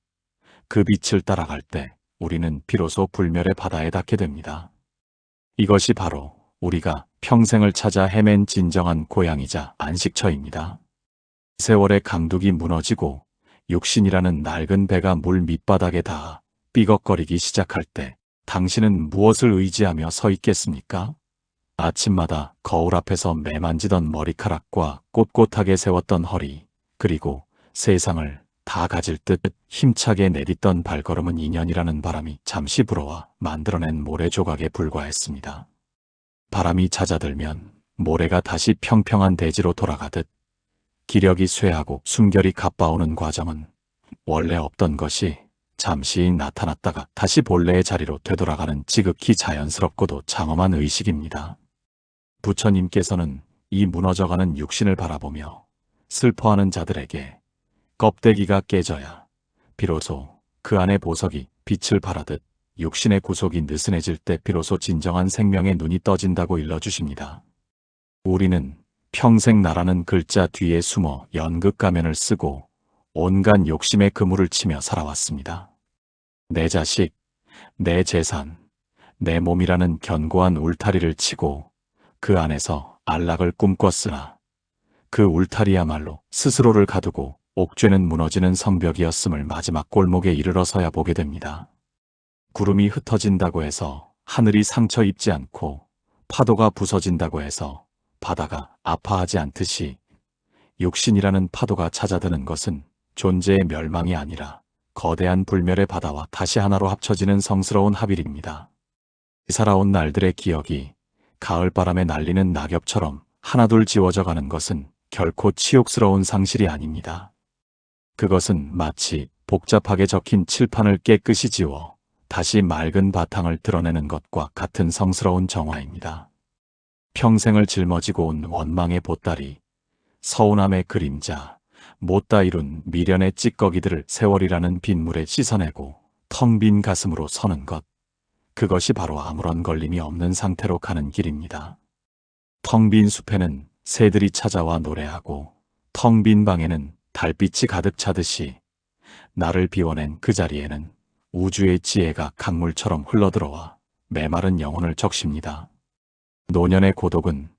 그 빛을 따라갈 때 우리는 비로소 불멸의 바다에 닿게 됩니다. 이것이 바로 우리가 평생을 찾아 헤맨 진정한 고향이자 안식처입니다. 세월의 강둑이 무너지고 육신이라는 낡은 배가 물 밑바닥에 닿아 삐걱거리기 시작할 때 당신은 무엇을 의지하며 서 있겠습니까? 아침마다 거울 앞에서 매만지던 머리카락과 꼿꼿하게 세웠던 허리, 그리고 세상을 다 가질 듯 힘차게 내딛던 발걸음은 인연이라는 바람이 잠시 불어와 만들어낸 모래 조각에 불과했습니다. 바람이 잦아들면 모래가 다시 평평한 대지로 돌아가듯 기력이 쇠하고 숨결이 가빠오는 과정은 원래 없던 것이 잠시 나타났다가 다시 본래의 자리로 되돌아가는 지극히 자연스럽고도 장엄한 의식입니다. 부처님께서는 이 무너져가는 육신을 바라보며 슬퍼하는 자들에게 껍데기가 깨져야 비로소 그 안의 보석이 빛을 발하듯 육신의 구속이 느슨해질 때 비로소 진정한 생명의 눈이 떠진다고 일러주십니다. 우리는 평생 나라는 글자 뒤에 숨어 연극 가면을 쓰고 온갖 욕심의 그물을 치며 살아왔습니다. 내 자식, 내 재산, 내 몸이라는 견고한 울타리를 치고 그 안에서 안락을 꿈꿨으나 그 울타리야말로 스스로를 가두고 옥죄는 무너지는 성벽이었음을 마지막 골목에 이르러서야 보게 됩니다. 구름이 흩어진다고 해서 하늘이 상처 입지 않고 파도가 부서진다고 해서 바다가 아파하지 않듯이 육신이라는 파도가 찾아드는 것은 존재의 멸망이 아니라 거대한 불멸의 바다와 다시 하나로 합쳐지는 성스러운 합일입니다. 살아온 날들의 기억이 가을바람에 날리는 낙엽처럼 하나둘 지워져 가는 것은 결코 치욕스러운 상실이 아닙니다. 그것은 마치 복잡하게 적힌 칠판을 깨끗이 지워 다시 맑은 바탕을 드러내는 것과 같은 성스러운 정화입니다. 평생을 짊어지고 온 원망의 보따리, 서운함의 그림자, 못다 이룬 미련의 찌꺼기들을 세월이라는 빗물에 씻어내고 텅 빈 가슴으로 서는 것, 그것이 바로 아무런 걸림이 없는 상태로 가는 길입니다. 텅 빈 숲에는 새들이 찾아와 노래하고 텅 빈 방에는 달빛이 가득 차듯이 나를 비워낸 그 자리에는 우주의 지혜가 강물처럼 흘러들어와 메마른 영혼을 적십니다. 노년의 고독은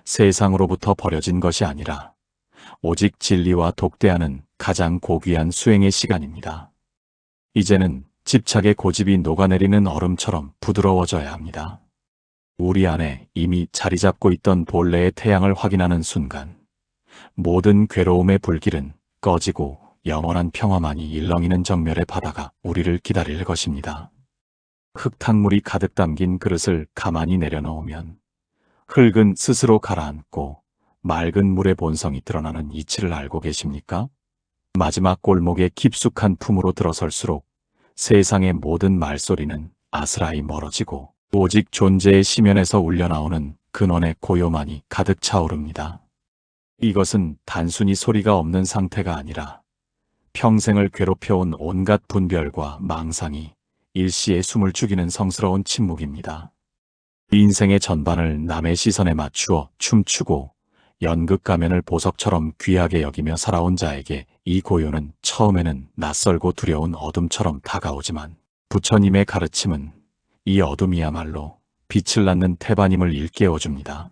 세상으로부터 버려진 것이 아니라 오직 진리와 독대하는 가장 고귀한 수행의 시간입니다. 이제는 집착의 고집이 녹아내리는 얼음처럼 부드러워져야 합니다. 우리 안에 이미 자리 잡고 있던 본래의 태양을 확인하는 순간 모든 괴로움의 불길은 꺼지고 영원한 평화만이 일렁이는 정멸의 바다가 우리를 기다릴 것입니다. 흙탕물이 가득 담긴 그릇을 가만히 내려놓으면 흙은 스스로 가라앉고 맑은 물의 본성이 드러나는 이치를 알고 계십니까? 마지막 골목의 깊숙한 품으로 들어설수록 세상의 모든 말소리는 아스라이 멀어지고 오직 존재의 심연에서 울려나오는 근원의 고요만이 가득 차오릅니다. 이것은 단순히 소리가 없는 상태가 아니라 평생을 괴롭혀온 온갖 분별과 망상이 일시에 숨을 죽이는 성스러운 침묵입니다. 인생의 전반을 남의 시선에 맞추어 춤추고 연극 가면을 보석처럼 귀하게 여기며 살아온 자에게 이 고요는 처음에는 낯설고 두려운 어둠처럼 다가오지만 부처님의 가르침은 이 어둠이야말로 빛을 낳는 태반임을 일깨워줍니다.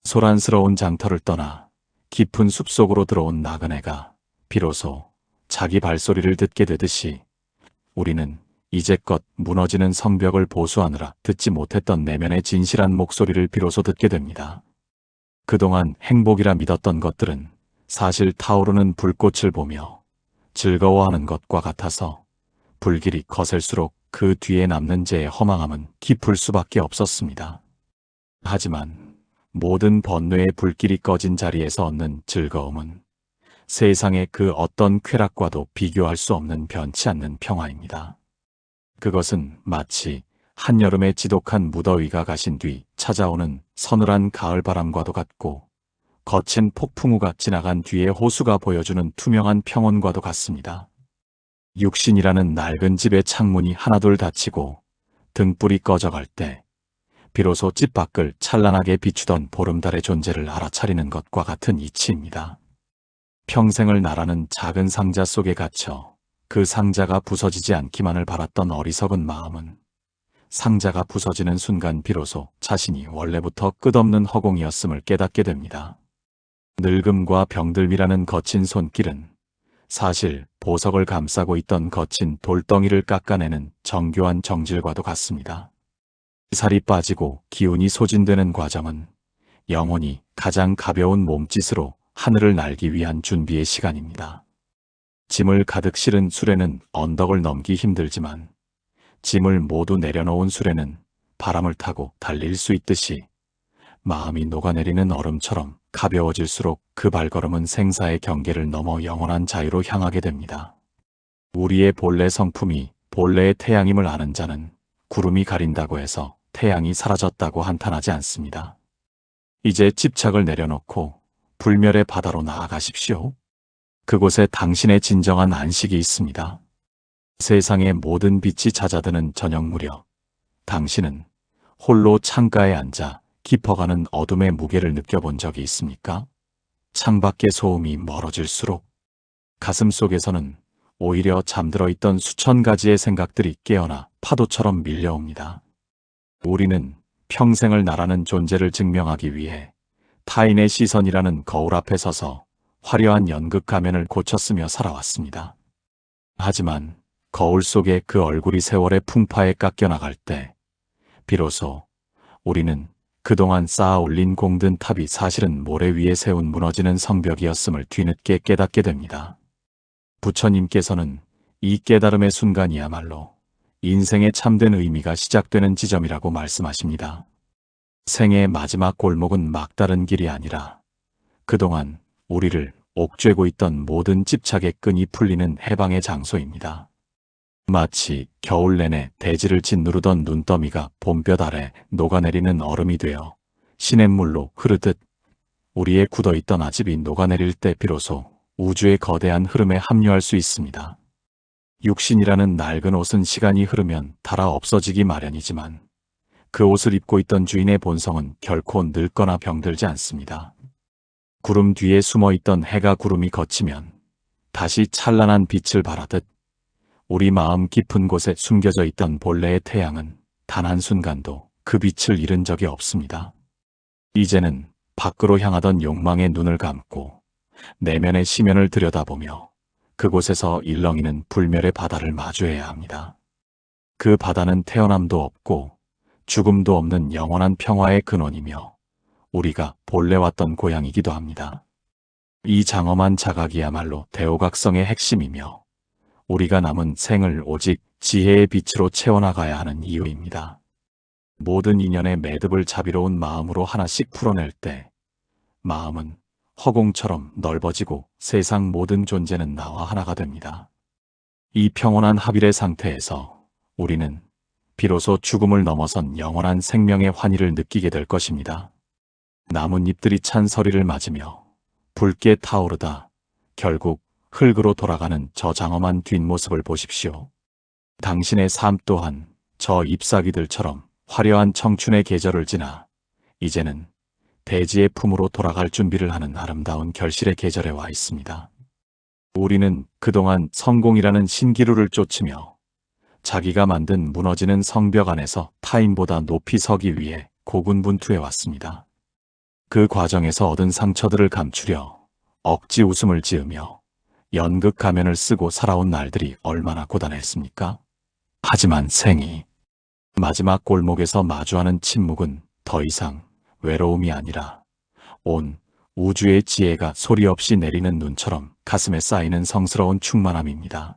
소란스러운 장터를 떠나 깊은 숲속으로 들어온 나그네가 비로소 자기 발소리를 듣게 되듯이 우리는 이제껏 무너지는 성벽을 보수하느라 듣지 못했던 내면의 진실한 목소리를 비로소 듣게 됩니다. 그동안 행복이라 믿었던 것들은 사실 타오르는 불꽃을 보며 즐거워하는 것과 같아서 불길이 거셀수록 그 뒤에 남는 죄의 허망함은 깊을 수밖에 없었습니다. 하지만 모든 번뇌의 불길이 꺼진 자리에서 얻는 즐거움은 세상의 그 어떤 쾌락과도 비교할 수 없는 변치 않는 평화입니다. 그것은 마치 한여름의 지독한 무더위가 가신 뒤 찾아오는 서늘한 가을바람과도 같고 거친 폭풍우가 지나간 뒤에 호수가 보여주는 투명한 평온과도 같습니다. 육신이라는 낡은 집의 창문이 하나둘 닫히고 등불이 꺼져갈 때 비로소 집 밖을 찬란하게 비추던 보름달의 존재를 알아차리는 것과 같은 이치입니다. 평생을 나라는 작은 상자 속에 갇혀 그 상자가 부서지지 않기만을 바랐던 어리석은 마음은 상자가 부서지는 순간 비로소 자신이 원래부터 끝없는 허공이었음을 깨닫게 됩니다. 늙음과 병들미라는 거친 손길은 사실 보석을 감싸고 있던 거친 돌덩이를 깎아내는 정교한 정질과도 같습니다. 살이 빠지고 기운이 소진되는 과정은 영혼이 가장 가벼운 몸짓으로 하늘을 날기 위한 준비의 시간입니다. 짐을 가득 실은 수레는 언덕을 넘기 힘들지만 짐을 모두 내려놓은 수레는 바람을 타고 달릴 수 있듯이 마음이 녹아내리는 얼음처럼 가벼워질수록 그 발걸음은 생사의 경계를 넘어 영원한 자유로 향하게 됩니다. 우리의 본래 성품이 본래의 태양임을 아는 자는 구름이 가린다고 해서 태양이 사라졌다고 한탄하지 않습니다. 이제 집착을 내려놓고 불멸의 바다로 나아가십시오. 그곳에 당신의 진정한 안식이 있습니다. 세상의 모든 빛이 잦아드는 저녁 무렵 당신은 홀로 창가에 앉아 깊어가는 어둠의 무게를 느껴본 적이 있습니까? 창밖의 소음이 멀어질수록 가슴 속에서는 오히려 잠들어 있던 수천 가지의 생각들이 깨어나 파도처럼 밀려옵니다. 우리는 평생을 나라는 존재를 증명하기 위해 타인의 시선이라는 거울 앞에 서서 화려한 연극 가면을 고쳤으며 살아왔습니다. 하지만 거울 속에 그 얼굴이 세월의 풍파에 깎여나갈 때 비로소 우리는 그동안 쌓아 올린 공든 탑이 사실은 모래 위에 세운 무너지는 성벽이었음을 뒤늦게 깨닫게 됩니다. 부처님께서는 이 깨달음의 순간이야말로 인생의 참된 의미가 시작되는 지점이라고 말씀하십니다. 생의 마지막 골목은 막다른 길이 아니라 그동안 우리를 옥죄고 있던 모든 집착의 끈이 풀리는 해방의 장소입니다. 마치 겨울 내내 대지를 짓누르던 눈더미가 봄볕 아래 녹아내리는 얼음이 되어 시냇물로 흐르듯 우리의 굳어있던 아집이 녹아내릴 때 비로소 우주의 거대한 흐름에 합류할 수 있습니다. 육신이라는 낡은 옷은 시간이 흐르면 닳아 없어지기 마련이지만 그 옷을 입고 있던 주인의 본성은 결코 늙거나 병들지 않습니다. 구름 뒤에 숨어 있던 해가 구름이 걷히면 다시 찬란한 빛을 발하듯 우리 마음 깊은 곳에 숨겨져 있던 본래의 태양은 단 한순간도 그 빛을 잃은 적이 없습니다. 이제는 밖으로 향하던 욕망의 눈을 감고 내면의 시면을 들여다보며 그곳에서 일렁이는 불멸의 바다를 마주해야 합니다. 그 바다는 태어남도 없고 죽음도 없는 영원한 평화의 근원이며 우리가 본래 왔던 고향이기도 합니다. 이 장엄한 자각이야말로 대오각성의 핵심이며 우리가 남은 생을 오직 지혜의 빛으로 채워나가야 하는 이유입니다. 모든 인연의 매듭을 자비로운 마음으로 하나씩 풀어낼 때 마음은 허공처럼 넓어지고 세상 모든 존재는 나와 하나가 됩니다. 이 평온한 합일의 상태에서 우리는 비로소 죽음을 넘어선 영원한 생명의 환희를 느끼게 될 것입니다. 나뭇잎들이 찬 서리를 맞으며 붉게 타오르다 결국 흙으로 돌아가는 저 장엄한 뒷모습을 보십시오. 당신의 삶 또한 저 잎사귀들처럼 화려한 청춘의 계절을 지나 이제는 대지의 품으로 돌아갈 준비를 하는 아름다운 결실의 계절에 와 있습니다. 우리는 그동안 성공이라는 신기루를 쫓으며 자기가 만든 무너지는 성벽 안에서 타인보다 높이 서기 위해 고군분투해 왔습니다. 그 과정에서 얻은 상처들을 감추려 억지 웃음을 지으며 연극 가면을 쓰고 살아온 날들이 얼마나 고단했습니까? 하지만 생이 마지막 골목에서 마주하는 침묵은 더 이상 외로움이 아니라 온 우주의 지혜가 소리 없이 내리는 눈처럼 가슴에 쌓이는 성스러운 충만함입니다.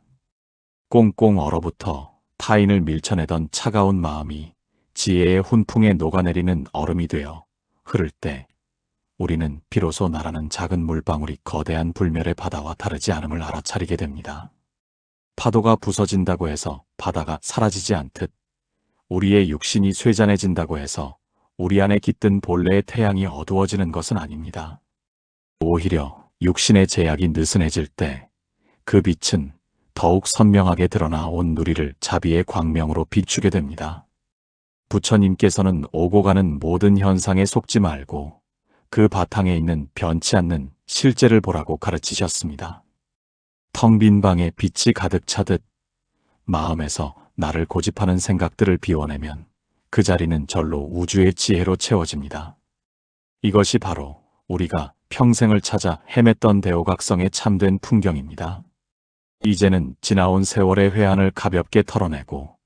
꽁꽁 얼어붙어 타인을 밀쳐내던 차가운 마음이 지혜의 훈풍에 녹아내리는 얼음이 되어 흐를 때 우리는 비로소 나라는 작은 물방울이 거대한 불멸의 바다와 다르지 않음을 알아차리게 됩니다. 파도가 부서진다고 해서 바다가 사라지지 않듯 우리의 육신이 쇠잔해진다고 해서 우리 안에 깃든 본래의 태양이 어두워지는 것은 아닙니다. 오히려 육신의 제약이 느슨해질 때 그 빛은 더욱 선명하게 드러나 온 누리를 자비의 광명으로 비추게 됩니다. 부처님께서는 오고 가는 모든 현상에 속지 말고 그 바탕에 있는 변치 않는 실제를 보라고 가르치셨습니다. 텅 빈 방에 빛이 가득 차듯 마음에서 나를 고집하는 생각들을 비워내면 그 자리는 절로 우주의 지혜로 채워집니다. 이것이 바로 우리가 평생을 찾아 헤맸던 대오각성의 참된 풍경입니다. 이제는 지나온 세월의 회한을 가볍게 털어내고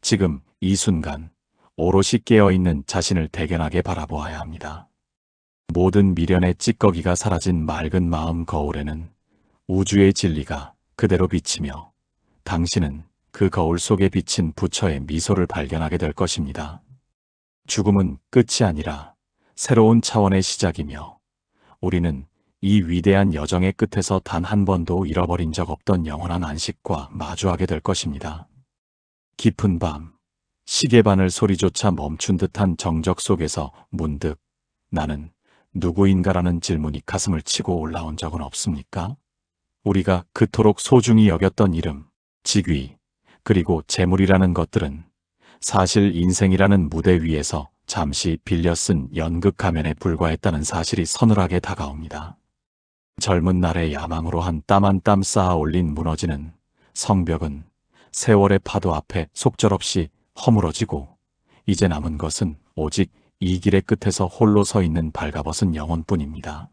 지금 이 순간 오롯이 깨어있는 자신을 대견하게 바라보아야 합니다. 모든 미련의 찌꺼기가 사라진 맑은 마음 거울에는 우주의 진리가 그대로 비치며 당신은 그 거울 속에 비친 부처의 미소를 발견하게 될 것입니다. 죽음은 끝이 아니라 새로운 차원의 시작이며 우리는 이 위대한 여정의 끝에서 단 한 번도 잃어버린 적 없던 영원한 안식과 마주하게 될 것입니다. 깊은 밤, 시계바늘 소리조차 멈춘 듯한 정적 속에서 문득 나는 누구인가라는 질문이 가슴을 치고 올라온 적은 없습니까? 우리가 그토록 소중히 여겼던 이름, 직위, 그리고 재물이라는 것들은 사실 인생이라는 무대 위에서 잠시 빌려 쓴 연극 가면에 불과했다는 사실이 서늘하게 다가옵니다. 젊은 날의 야망으로 한 땀 한 땀 쌓아 올린 무너지는 성벽은 세월의 파도 앞에 속절없이 허물어지고 이제 남은 것은 오직 이 길의 끝에서 홀로 서 있는 발가벗은 영혼뿐입니다.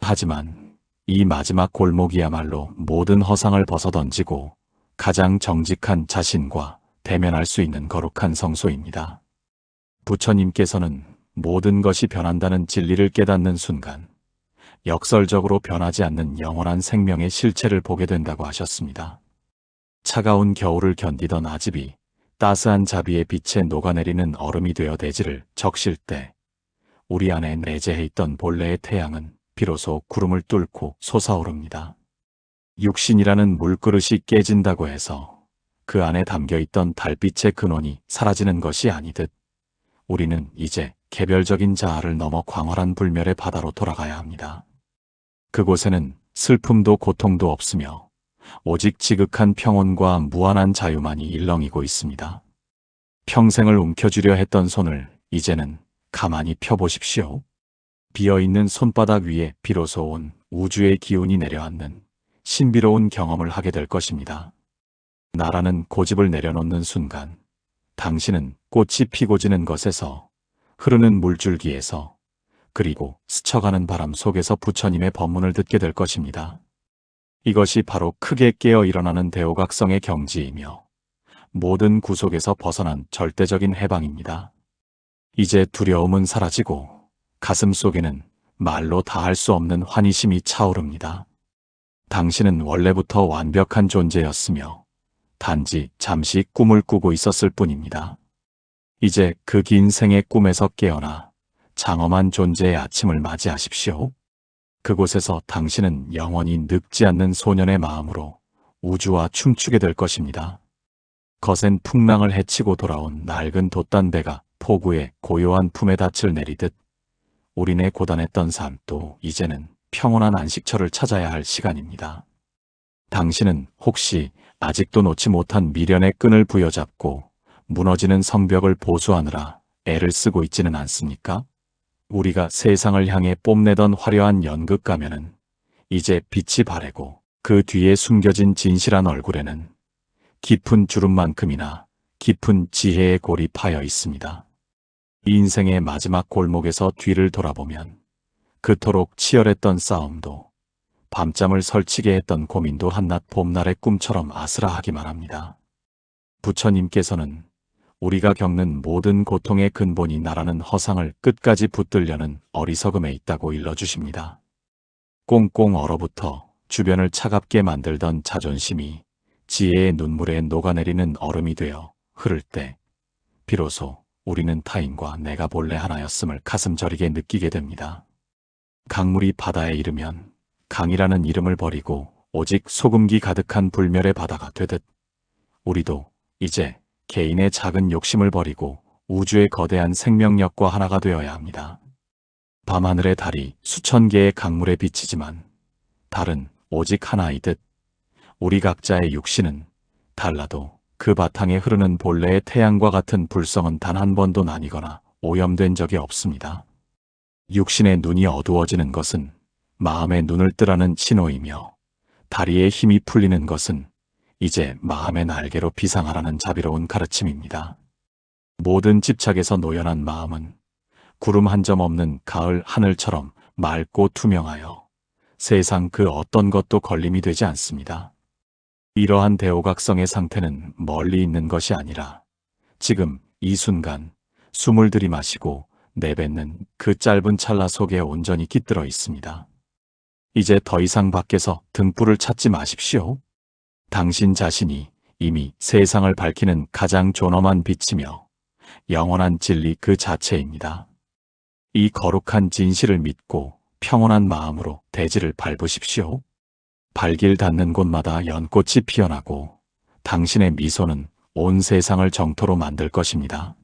하지만 이 마지막 골목이야말로 모든 허상을 벗어던지고 가장 정직한 자신과 대면할 수 있는 거룩한 성소입니다. 부처님께서는 모든 것이 변한다는 진리를 깨닫는 순간 역설적으로 변하지 않는 영원한 생명의 실체를 보게 된다고 하셨습니다. 차가운 겨울을 견디던 아집이 따스한 자비의 빛에 녹아내리는 얼음이 되어 대지를 적실 때 우리 안에 내재해 있던 본래의 태양은 비로소 구름을 뚫고 솟아오릅니다. 육신이라는 물그릇이 깨진다고 해서 그 안에 담겨있던 달빛의 근원이 사라지는 것이 아니듯 우리는 이제 개별적인 자아를 넘어 광활한 불멸의 바다로 돌아가야 합니다. 그곳에는 슬픔도 고통도 없으며 오직 지극한 평온과 무한한 자유만이 일렁이고 있습니다. 평생을 움켜쥐려 했던 손을 이제는 가만히 펴보십시오. 비어있는 손바닥 위에 비로소 온 우주의 기운이 내려앉는 신비로운 경험을 하게 될 것입니다. 나라는 고집을 내려놓는 순간 당신은 꽃이 피고 지는 것에서, 흐르는 물줄기에서, 그리고 스쳐가는 바람 속에서 부처님의 법문을 듣게 될 것입니다. 이것이 바로 크게 깨어 일어나는 대오각성의 경지이며 모든 구속에서 벗어난 절대적인 해방입니다. 이제 두려움은 사라지고 가슴 속에는 말로 다할 수 없는 환희심이 차오릅니다. 당신은 원래부터 완벽한 존재였으며 단지 잠시 꿈을 꾸고 있었을 뿐입니다. 이제 그 긴 생의 꿈에서 깨어나 장엄한 존재의 아침을 맞이하십시오. 그곳에서 당신은 영원히 늙지 않는 소년의 마음으로 우주와 춤추게 될 것입니다. 거센 풍랑을 헤치고 돌아온 낡은 돛단배가 포구의 고요한 품에 닻을 내리듯 우리네 고단했던 삶도 이제는 평온한 안식처를 찾아야 할 시간입니다. 당신은 혹시 아직도 놓지 못한 미련의 끈을 부여잡고 무너지는 성벽을 보수하느라 애를 쓰고 있지는 않습니까? 우리가 세상을 향해 뽐내던 화려한 연극 가면은 이제 빛이 바래고 그 뒤에 숨겨진 진실한 얼굴에는 깊은 주름만큼이나 깊은 지혜의 골이 파여 있습니다. 이 인생의 마지막 골목에서 뒤를 돌아보면 그토록 치열했던 싸움도, 밤잠을 설치게 했던 고민도 한낮 봄날의 꿈처럼 아스라하기만 합니다. 부처님께서는 우리가 겪는 모든 고통의 근본이 나라는 허상을 끝까지 붙들려는 어리석음에 있다고 일러주십니다. 꽁꽁 얼어붙어 주변을 차갑게 만들던 자존심이 지혜의 눈물에 녹아내리는 얼음이 되어 흐를 때 비로소 우리는 타인과 내가 본래 하나였음을 가슴 저리게 느끼게 됩니다. 강물이 바다에 이르면 강이라는 이름을 버리고 오직 소금기 가득한 불멸의 바다가 되듯 우리도 이제 개인의 작은 욕심을 버리고 우주의 거대한 생명력과 하나가 되어야 합니다. 밤하늘의 달이 수천 개의 강물에 비치지만 달은 오직 하나이듯 우리 각자의 육신은 달라도 그 바탕에 흐르는 본래의 태양과 같은 불성은 단 한 번도 나뉘거나 오염된 적이 없습니다. 육신의 눈이 어두워지는 것은 마음의 눈을 뜨라는 신호이며 다리의 힘이 풀리는 것은 이제 마음의 날개로 비상하라는 자비로운 가르침입니다. 모든 집착에서 노연한 마음은 구름 한 점 없는 가을 하늘처럼 맑고 투명하여 세상 그 어떤 것도 걸림이 되지 않습니다. 이러한 대오각성의 상태는 멀리 있는 것이 아니라 지금 이 순간 숨을 들이마시고 내뱉는 그 짧은 찰나 속에 온전히 깃들어 있습니다. 이제 더 이상 밖에서 등불을 찾지 마십시오. 당신 자신이 이미 세상을 밝히는 가장 존엄한 빛이며 영원한 진리 그 자체입니다. 이 거룩한 진실을 믿고 평온한 마음으로 대지를 밟으십시오. 발길 닿는 곳마다 연꽃이 피어나고 당신의 미소는 온 세상을 정토로 만들 것입니다.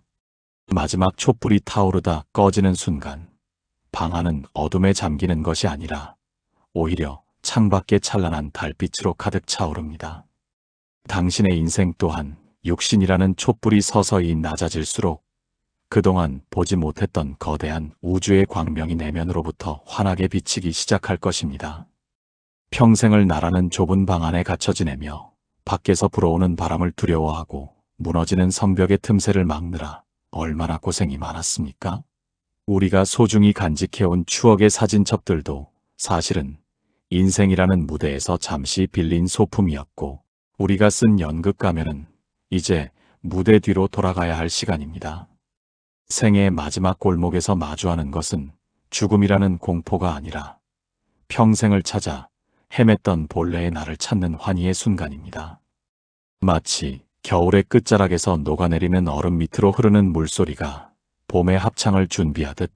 마지막 촛불이 타오르다 꺼지는 순간 방 안은 어둠에 잠기는 것이 아니라 오히려 창밖에 찬란한 달빛으로 가득 차오릅니다. 당신의 인생 또한 육신이라는 촛불이 서서히 낮아질수록 그동안 보지 못했던 거대한 우주의 광명이 내면으로부터 환하게 비치기 시작할 것입니다. 평생을 나라는 좁은 방 안에 갇혀 지내며 밖에서 불어오는 바람을 두려워하고 무너지는 성벽의 틈새를 막느라 얼마나 고생이 많았습니까? 우리가 소중히 간직해온 추억의 사진첩들도 사실은 인생이라는 무대에서 잠시 빌린 소품이었고 우리가 쓴 연극 가면은 이제 무대 뒤로 돌아가야 할 시간입니다. 생의 마지막 골목에서 마주하는 것은 죽음이라는 공포가 아니라 평생을 찾아 헤맸던 본래의 나를 찾는 환희의 순간입니다. 마치 겨울의 끝자락에서 녹아내리는 얼음 밑으로 흐르는 물소리가 봄의 합창을 준비하듯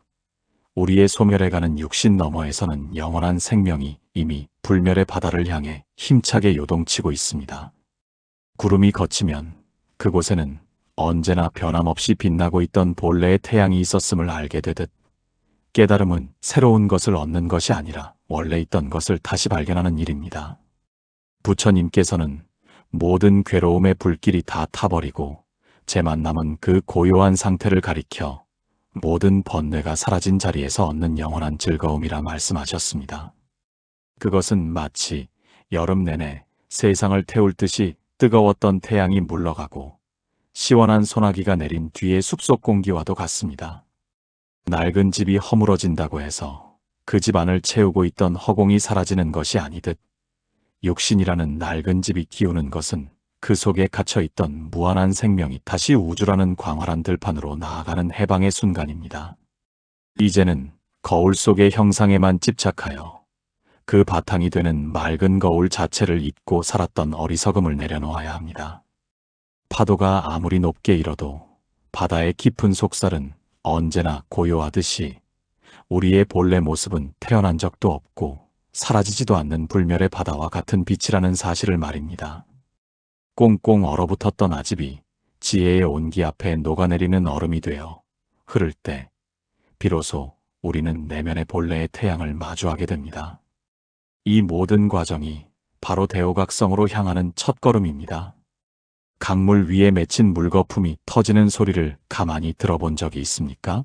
우리의 소멸해가는 육신 너머에서는 영원한 생명이 이미 불멸의 바다를 향해 힘차게 요동치고 있습니다. 구름이 걷히면 그곳에는 언제나 변함없이 빛나고 있던 본래의 태양이 있었음을 알게 되듯 깨달음은 새로운 것을 얻는 것이 아니라 원래 있던 것을 다시 발견하는 일입니다. 부처님께서는 모든 괴로움의 불길이 다 타버리고 제만 남은 그 고요한 상태를 가리켜 모든 번뇌가 사라진 자리에서 얻는 영원한 즐거움이라 말씀하셨습니다. 그것은 마치 여름 내내 세상을 태울 듯이 뜨거웠던 태양이 물러가고 시원한 소나기가 내린 뒤의 숲속 공기와도 같습니다. 낡은 집이 허물어진다고 해서 그 집 안을 채우고 있던 허공이 사라지는 것이 아니듯 육신이라는 낡은 집이 기우는 것은 그 속에 갇혀있던 무한한 생명이 다시 우주라는 광활한 들판으로 나아가는 해방의 순간입니다. 이제는 거울 속의 형상에만 집착하여 그 바탕이 되는 맑은 거울 자체를 잊고 살았던 어리석음을 내려놓아야 합니다. 파도가 아무리 높게 일어도 바다의 깊은 속살은 언제나 고요하듯이 우리의 본래 모습은 태어난 적도 없고 사라지지도 않는 불멸의 바다와 같은 빛이라는 사실을 말입니다. 꽁꽁 얼어붙었던 아집이 지혜의 온기 앞에 녹아내리는 얼음이 되어 흐를 때 비로소 우리는 내면의 본래의 태양을 마주하게 됩니다. 이 모든 과정이 바로 대오각성으로 향하는 첫걸음입니다. 강물 위에 맺힌 물거품이 터지는 소리를 가만히 들어본 적이 있습니까?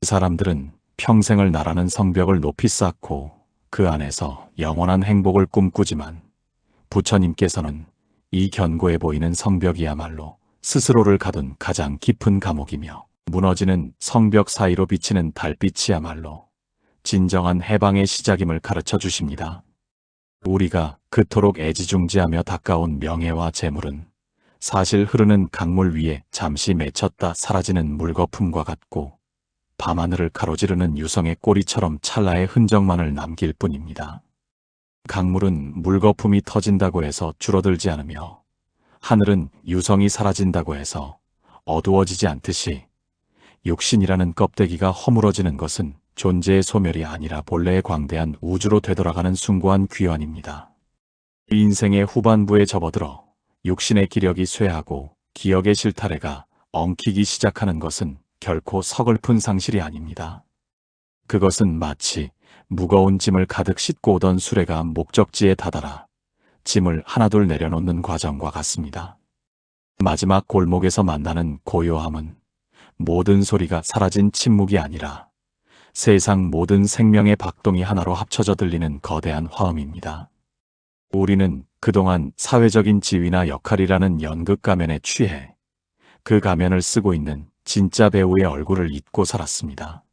사람들은 평생을 나라는 성벽을 높이 쌓고 그 안에서 영원한 행복을 꿈꾸지만 부처님께서는 이 견고해 보이는 성벽이야말로 스스로를 가둔 가장 깊은 감옥이며 무너지는 성벽 사이로 비치는 달빛이야말로 진정한 해방의 시작임을 가르쳐 주십니다. 우리가 그토록 애지중지하며 닦아온 명예와 재물은 사실 흐르는 강물 위에 잠시 맺혔다 사라지는 물거품과 같고 밤하늘을 가로지르는 유성의 꼬리처럼 찰나의 흔적만을 남길 뿐입니다. 강물은 물거품이 터진다고 해서 줄어들지 않으며 하늘은 유성이 사라진다고 해서 어두워지지 않듯이 육신이라는 껍데기가 허물어지는 것은 존재의 소멸이 아니라 본래의 광대한 우주로 되돌아가는 숭고한 귀환입니다. 인생의 후반부에 접어들어 육신의 기력이 쇠하고 기억의 실타래가 엉키기 시작하는 것은 결코 서글픈 상실이 아닙니다. 그것은 마치 무거운 짐을 가득 싣고 오던 수레가 목적지에 다다라 짐을 하나둘 내려놓는 과정과 같습니다. 마지막 골목에서 만나는 고요함은 모든 소리가 사라진 침묵이 아니라 세상 모든 생명의 박동이 하나로 합쳐져 들리는 거대한 화음입니다. 우리는 그동안 사회적인 지위나 역할이라는 연극 가면에 취해 그 가면을 쓰고 있는 진짜 배우의 얼굴을 잊고 살았습니다.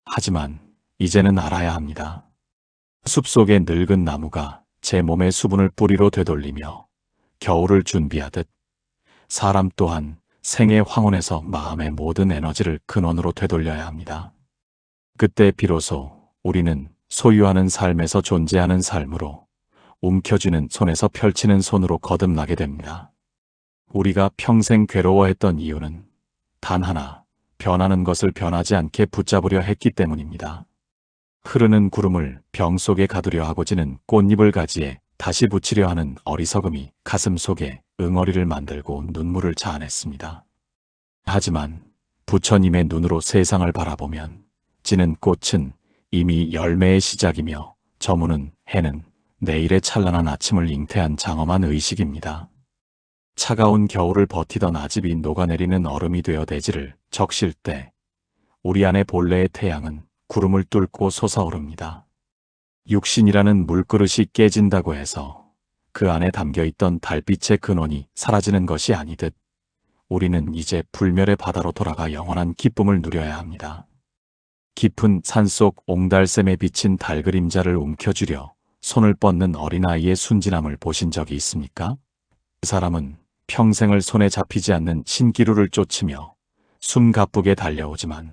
하지만 이제는 알아야 합니다. 숲속의 늙은 나무가 제 몸의 수분을 뿌리로 되돌리며 겨울을 준비하듯 사람 또한 생의 황혼에서 마음의 모든 에너지를 근원으로 되돌려야 합니다. 그때 비로소 우리는 소유하는 삶에서 존재하는 삶으로 움켜쥐는 손에서 펼치는 손으로 거듭나게 됩니다. 우리가 평생 괴로워했던 이유는 단 하나, 변하는 것을 변하지 않게 붙잡으려 했기 때문입니다. 흐르는 구름을 병 속에 가두려 하고 지는 꽃잎을 가지에 다시 붙이려 하는 어리석음이 가슴 속에 응어리를 만들고 눈물을 자아냈습니다. 하지만 부처님의 눈으로 세상을 바라보면 지는 꽃은 이미 열매의 시작이며 저무는 해는 내일의 찬란한 아침을 잉태한 장엄한 의식입니다. 차가운 겨울을 버티던 아집이 녹아내리는 얼음이 되어 대지를 적실 때 우리 안의 본래의 태양은 구름을 뚫고 솟아오릅니다. 육신이라는 물그릇이 깨진다고 해서 그 안에 담겨있던 달빛의 근원이 사라지는 것이 아니듯 우리는 이제 불멸의 바다로 돌아가 영원한 기쁨을 누려야 합니다. 깊은 산속 옹달샘에 비친 달 그림자를 움켜쥐려 손을 뻗는 어린아이의 순진함을 보신 적이 있습니까? 그 사람은 평생을 손에 잡히지 않는 신기루를 쫓으며 숨가쁘게 달려오지만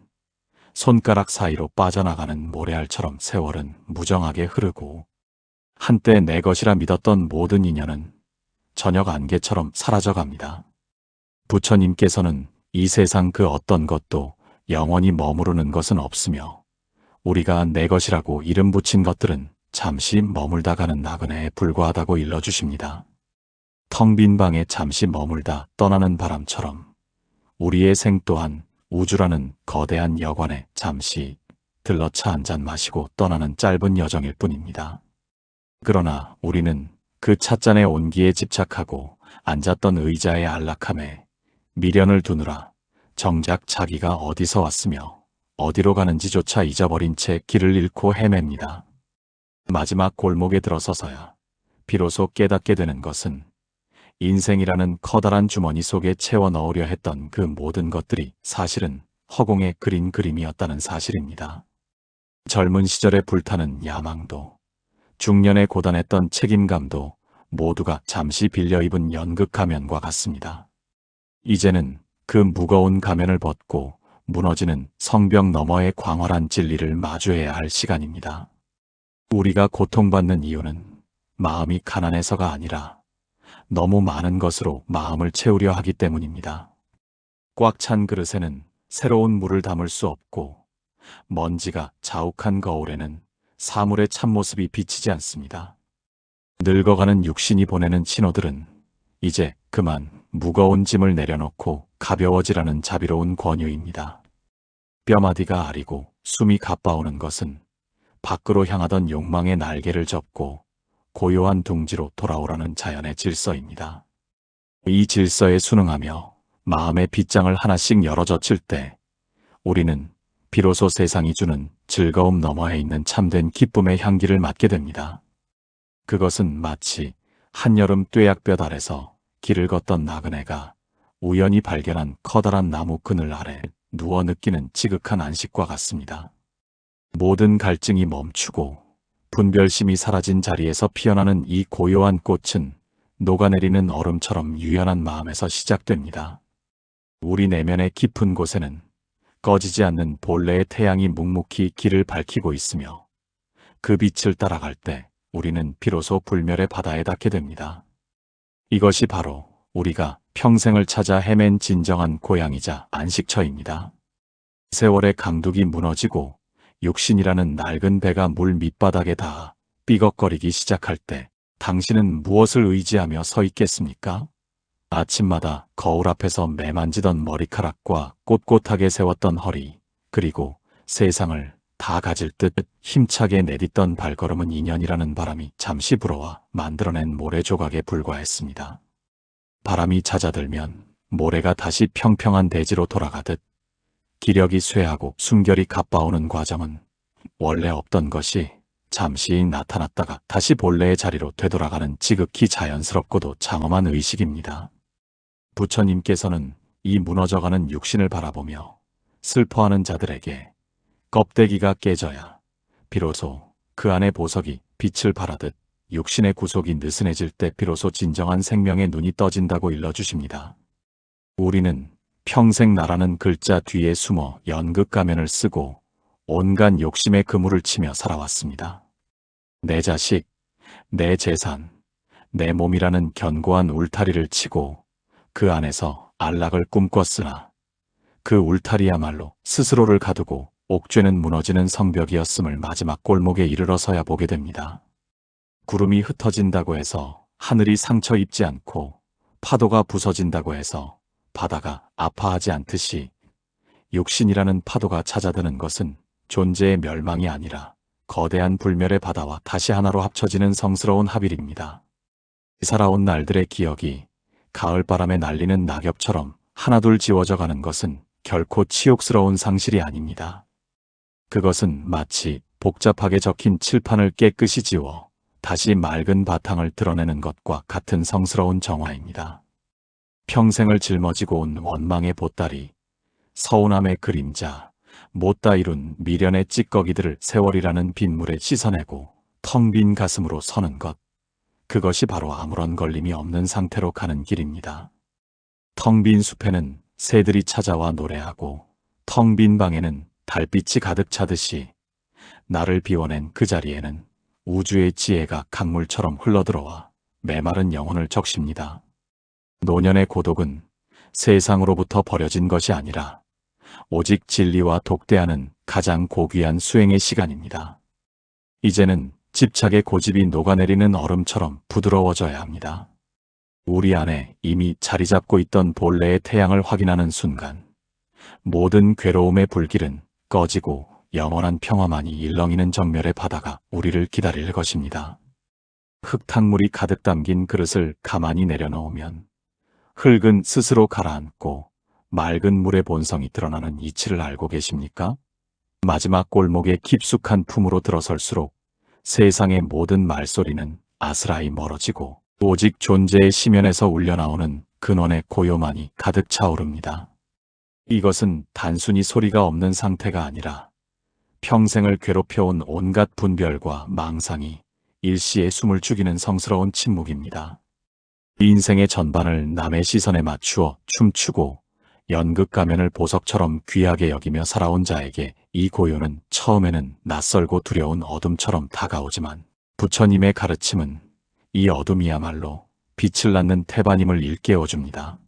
손가락 사이로 빠져나가는 모래알처럼 세월은 무정하게 흐르고 한때 내 것이라 믿었던 모든 인연은 저녁 안개처럼 사라져갑니다. 부처님께서는 이 세상 그 어떤 것도 영원히 머무르는 것은 없으며 우리가 내 것이라고 이름 붙인 것들은 잠시 머물다 가는 나그네에 불과하다고 일러주십니다. 텅 빈 방에 잠시 머물다 떠나는 바람처럼 우리의 생 또한 우주라는 거대한 여관에 잠시 들러 차 한 잔 마시고 떠나는 짧은 여정일 뿐입니다. 그러나 우리는 그 찻잔의 온기에 집착하고 앉았던 의자의 안락함에 미련을 두느라 정작 자기가 어디서 왔으며 어디로 가는지조차 잊어버린 채 길을 잃고 헤맵니다. 마지막 골목에 들어서서야 비로소 깨닫게 되는 것은 인생이라는 커다란 주머니 속에 채워 넣으려 했던 그 모든 것들이 사실은 허공에 그린 그림이었다는 사실입니다. 젊은 시절에 불타는 야망도, 중년에 고단했던 책임감도 모두가 잠시 빌려 입은 연극 가면과 같습니다. 이제는 그 무거운 가면을 벗고 무너지는 성벽 너머의 광활한 진리를 마주해야 할 시간입니다. 우리가 고통받는 이유는 마음이 가난해서가 아니라 너무 많은 것으로 마음을 채우려 하기 때문입니다. 꽉 찬 그릇에는 새로운 물을 담을 수 없고 먼지가 자욱한 거울에는 사물의 참모습이 비치지 않습니다. 늙어가는 육신이 보내는 신호들은 이제 그만 무거운 짐을 내려놓고 가벼워지라는 자비로운 권유입니다. 뼈마디가 아리고 숨이 가빠오는 것은 밖으로 향하던 욕망의 날개를 접고 고요한 둥지로 돌아오라는 자연의 질서입니다. 이 질서에 순응하며 마음의 빗장을 하나씩 열어젖힐 때 우리는 비로소 세상이 주는 즐거움 너머에 있는 참된 기쁨의 향기를 맡게 됩니다. 그것은 마치 한여름 뙤약볕 아래서 길을 걷던 나그네가 우연히 발견한 커다란 나무 그늘 아래 누워 느끼는 지극한 안식과 같습니다. 모든 갈증이 멈추고 분별심이 사라진 자리에서 피어나는 이 고요한 꽃은 녹아내리는 얼음처럼 유연한 마음에서 시작됩니다. 우리 내면의 깊은 곳에는 꺼지지 않는 본래의 태양이 묵묵히 길을 밝히고 있으며 그 빛을 따라갈 때 우리는 비로소 불멸의 바다에 닿게 됩니다. 이것이 바로 우리가 평생을 찾아 헤맨 진정한 고향이자 안식처입니다. 세월의 강둑이 무너지고 육신이라는 낡은 배가 물 밑바닥에 닿아 삐걱거리기 시작할 때 당신은 무엇을 의지하며 서 있겠습니까? 아침마다 거울 앞에서 매만지던 머리카락과 꼿꼿하게 세웠던 허리, 그리고 세상을 다 가질 듯 힘차게 내딛던 발걸음은 인연이라는 바람이 잠시 불어와 만들어낸 모래 조각에 불과했습니다. 바람이 잦아들면 모래가 다시 평평한 대지로 돌아가듯 기력이 쇠하고 숨결이 가빠오는 과정은 원래 없던 것이 잠시 나타났다가 다시 본래의 자리로 되돌아가는 지극히 자연스럽고도 장엄한 의식입니다. 부처님께서는 이 무너져가는 육신을 바라보며 슬퍼하는 자들에게 껍데기가 깨져야 비로소 그 안의 보석이 빛을 발하듯 육신의 구속이 느슨해질 때 비로소 진정한 생명의 눈이 떠진다고 일러주십니다. 우리는 평생 나라는 글자 뒤에 숨어 연극 가면을 쓰고 온갖 욕심의 그물을 치며 살아왔습니다. 내 자식, 내 재산, 내 몸이라는 견고한 울타리를 치고 그 안에서 안락을 꿈꿨으나 그 울타리야말로 스스로를 가두고 옥죄는 무너지는 성벽이었음을 마지막 골목에 이르러서야 보게 됩니다. 구름이 흩어진다고 해서 하늘이 상처 입지 않고 파도가 부서진다고 해서 바다가 아파하지 않듯이 육신이라는 파도가 찾아드는 것은 존재의 멸망이 아니라 거대한 불멸의 바다와 다시 하나로 합쳐지는 성스러운 합일입니다. 살아온 날들의 기억이 가을바람에 날리는 낙엽처럼 하나둘 지워져 가는 것은 결코 치욕스러운 상실이 아닙니다. 그것은 마치 복잡하게 적힌 칠판을 깨끗이 지워 다시 맑은 바탕을 드러내는 것과 같은 성스러운 정화입니다. 평생을 짊어지고 온 원망의 보따리, 서운함의 그림자, 못다 이룬 미련의 찌꺼기들을 세월이라는 빗물에 씻어내고 텅 빈 가슴으로 서는 것, 그것이 바로 아무런 걸림이 없는 상태로 가는 길입니다. 텅 빈 숲에는 새들이 찾아와 노래하고 텅 빈 방에는 달빛이 가득 차듯이 나를 비워낸 그 자리에는 우주의 지혜가 강물처럼 흘러들어와 메마른 영혼을 적십니다. 노년의 고독은 세상으로부터 버려진 것이 아니라 오직 진리와 독대하는 가장 고귀한 수행의 시간입니다. 이제는 집착의 고집이 녹아내리는 얼음처럼 부드러워져야 합니다. 우리 안에 이미 자리 잡고 있던 본래의 태양을 확인하는 순간 모든 괴로움의 불길은 꺼지고 영원한 평화만이 일렁이는 정멸의 바다가 우리를 기다릴 것입니다. 흙탕물이 가득 담긴 그릇을 가만히 내려놓으면 흙은 스스로 가라앉고 맑은 물의 본성이 드러나는 이치를 알고 계십니까? 마지막 골목의 깊숙한 품으로 들어설수록 세상의 모든 말소리는 아스라이 멀어지고 오직 존재의 심연에서 울려나오는 근원의 고요만이 가득 차오릅니다. 이것은 단순히 소리가 없는 상태가 아니라 평생을 괴롭혀온 온갖 분별과 망상이 일시에 숨을 죽이는 성스러운 침묵입니다. 인생의 전반을 남의 시선에 맞추어 춤추고 연극 가면을 보석처럼 귀하게 여기며 살아온 자에게 이 고요는 처음에는 낯설고 두려운 어둠처럼 다가오지만 부처님의 가르침은 이 어둠이야말로 빛을 낳는 태반임을 일깨워줍니다.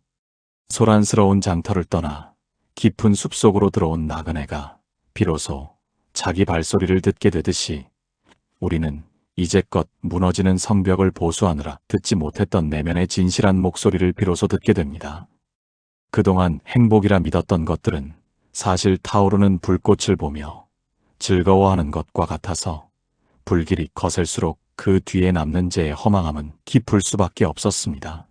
소란스러운 장터를 떠나 깊은 숲속으로 들어온 나그네가 비로소 자기 발소리를 듣게 되듯이 우리는 이제껏 무너지는 성벽을 보수하느라 듣지 못했던 내면의 진실한 목소리를 비로소 듣게 됩니다. 그동안 행복이라 믿었던 것들은 사실 타오르는 불꽃을 보며 즐거워하는 것과 같아서 불길이 거셀수록 그 뒤에 남는 죄의 허망함은 깊을 수밖에 없었습니다.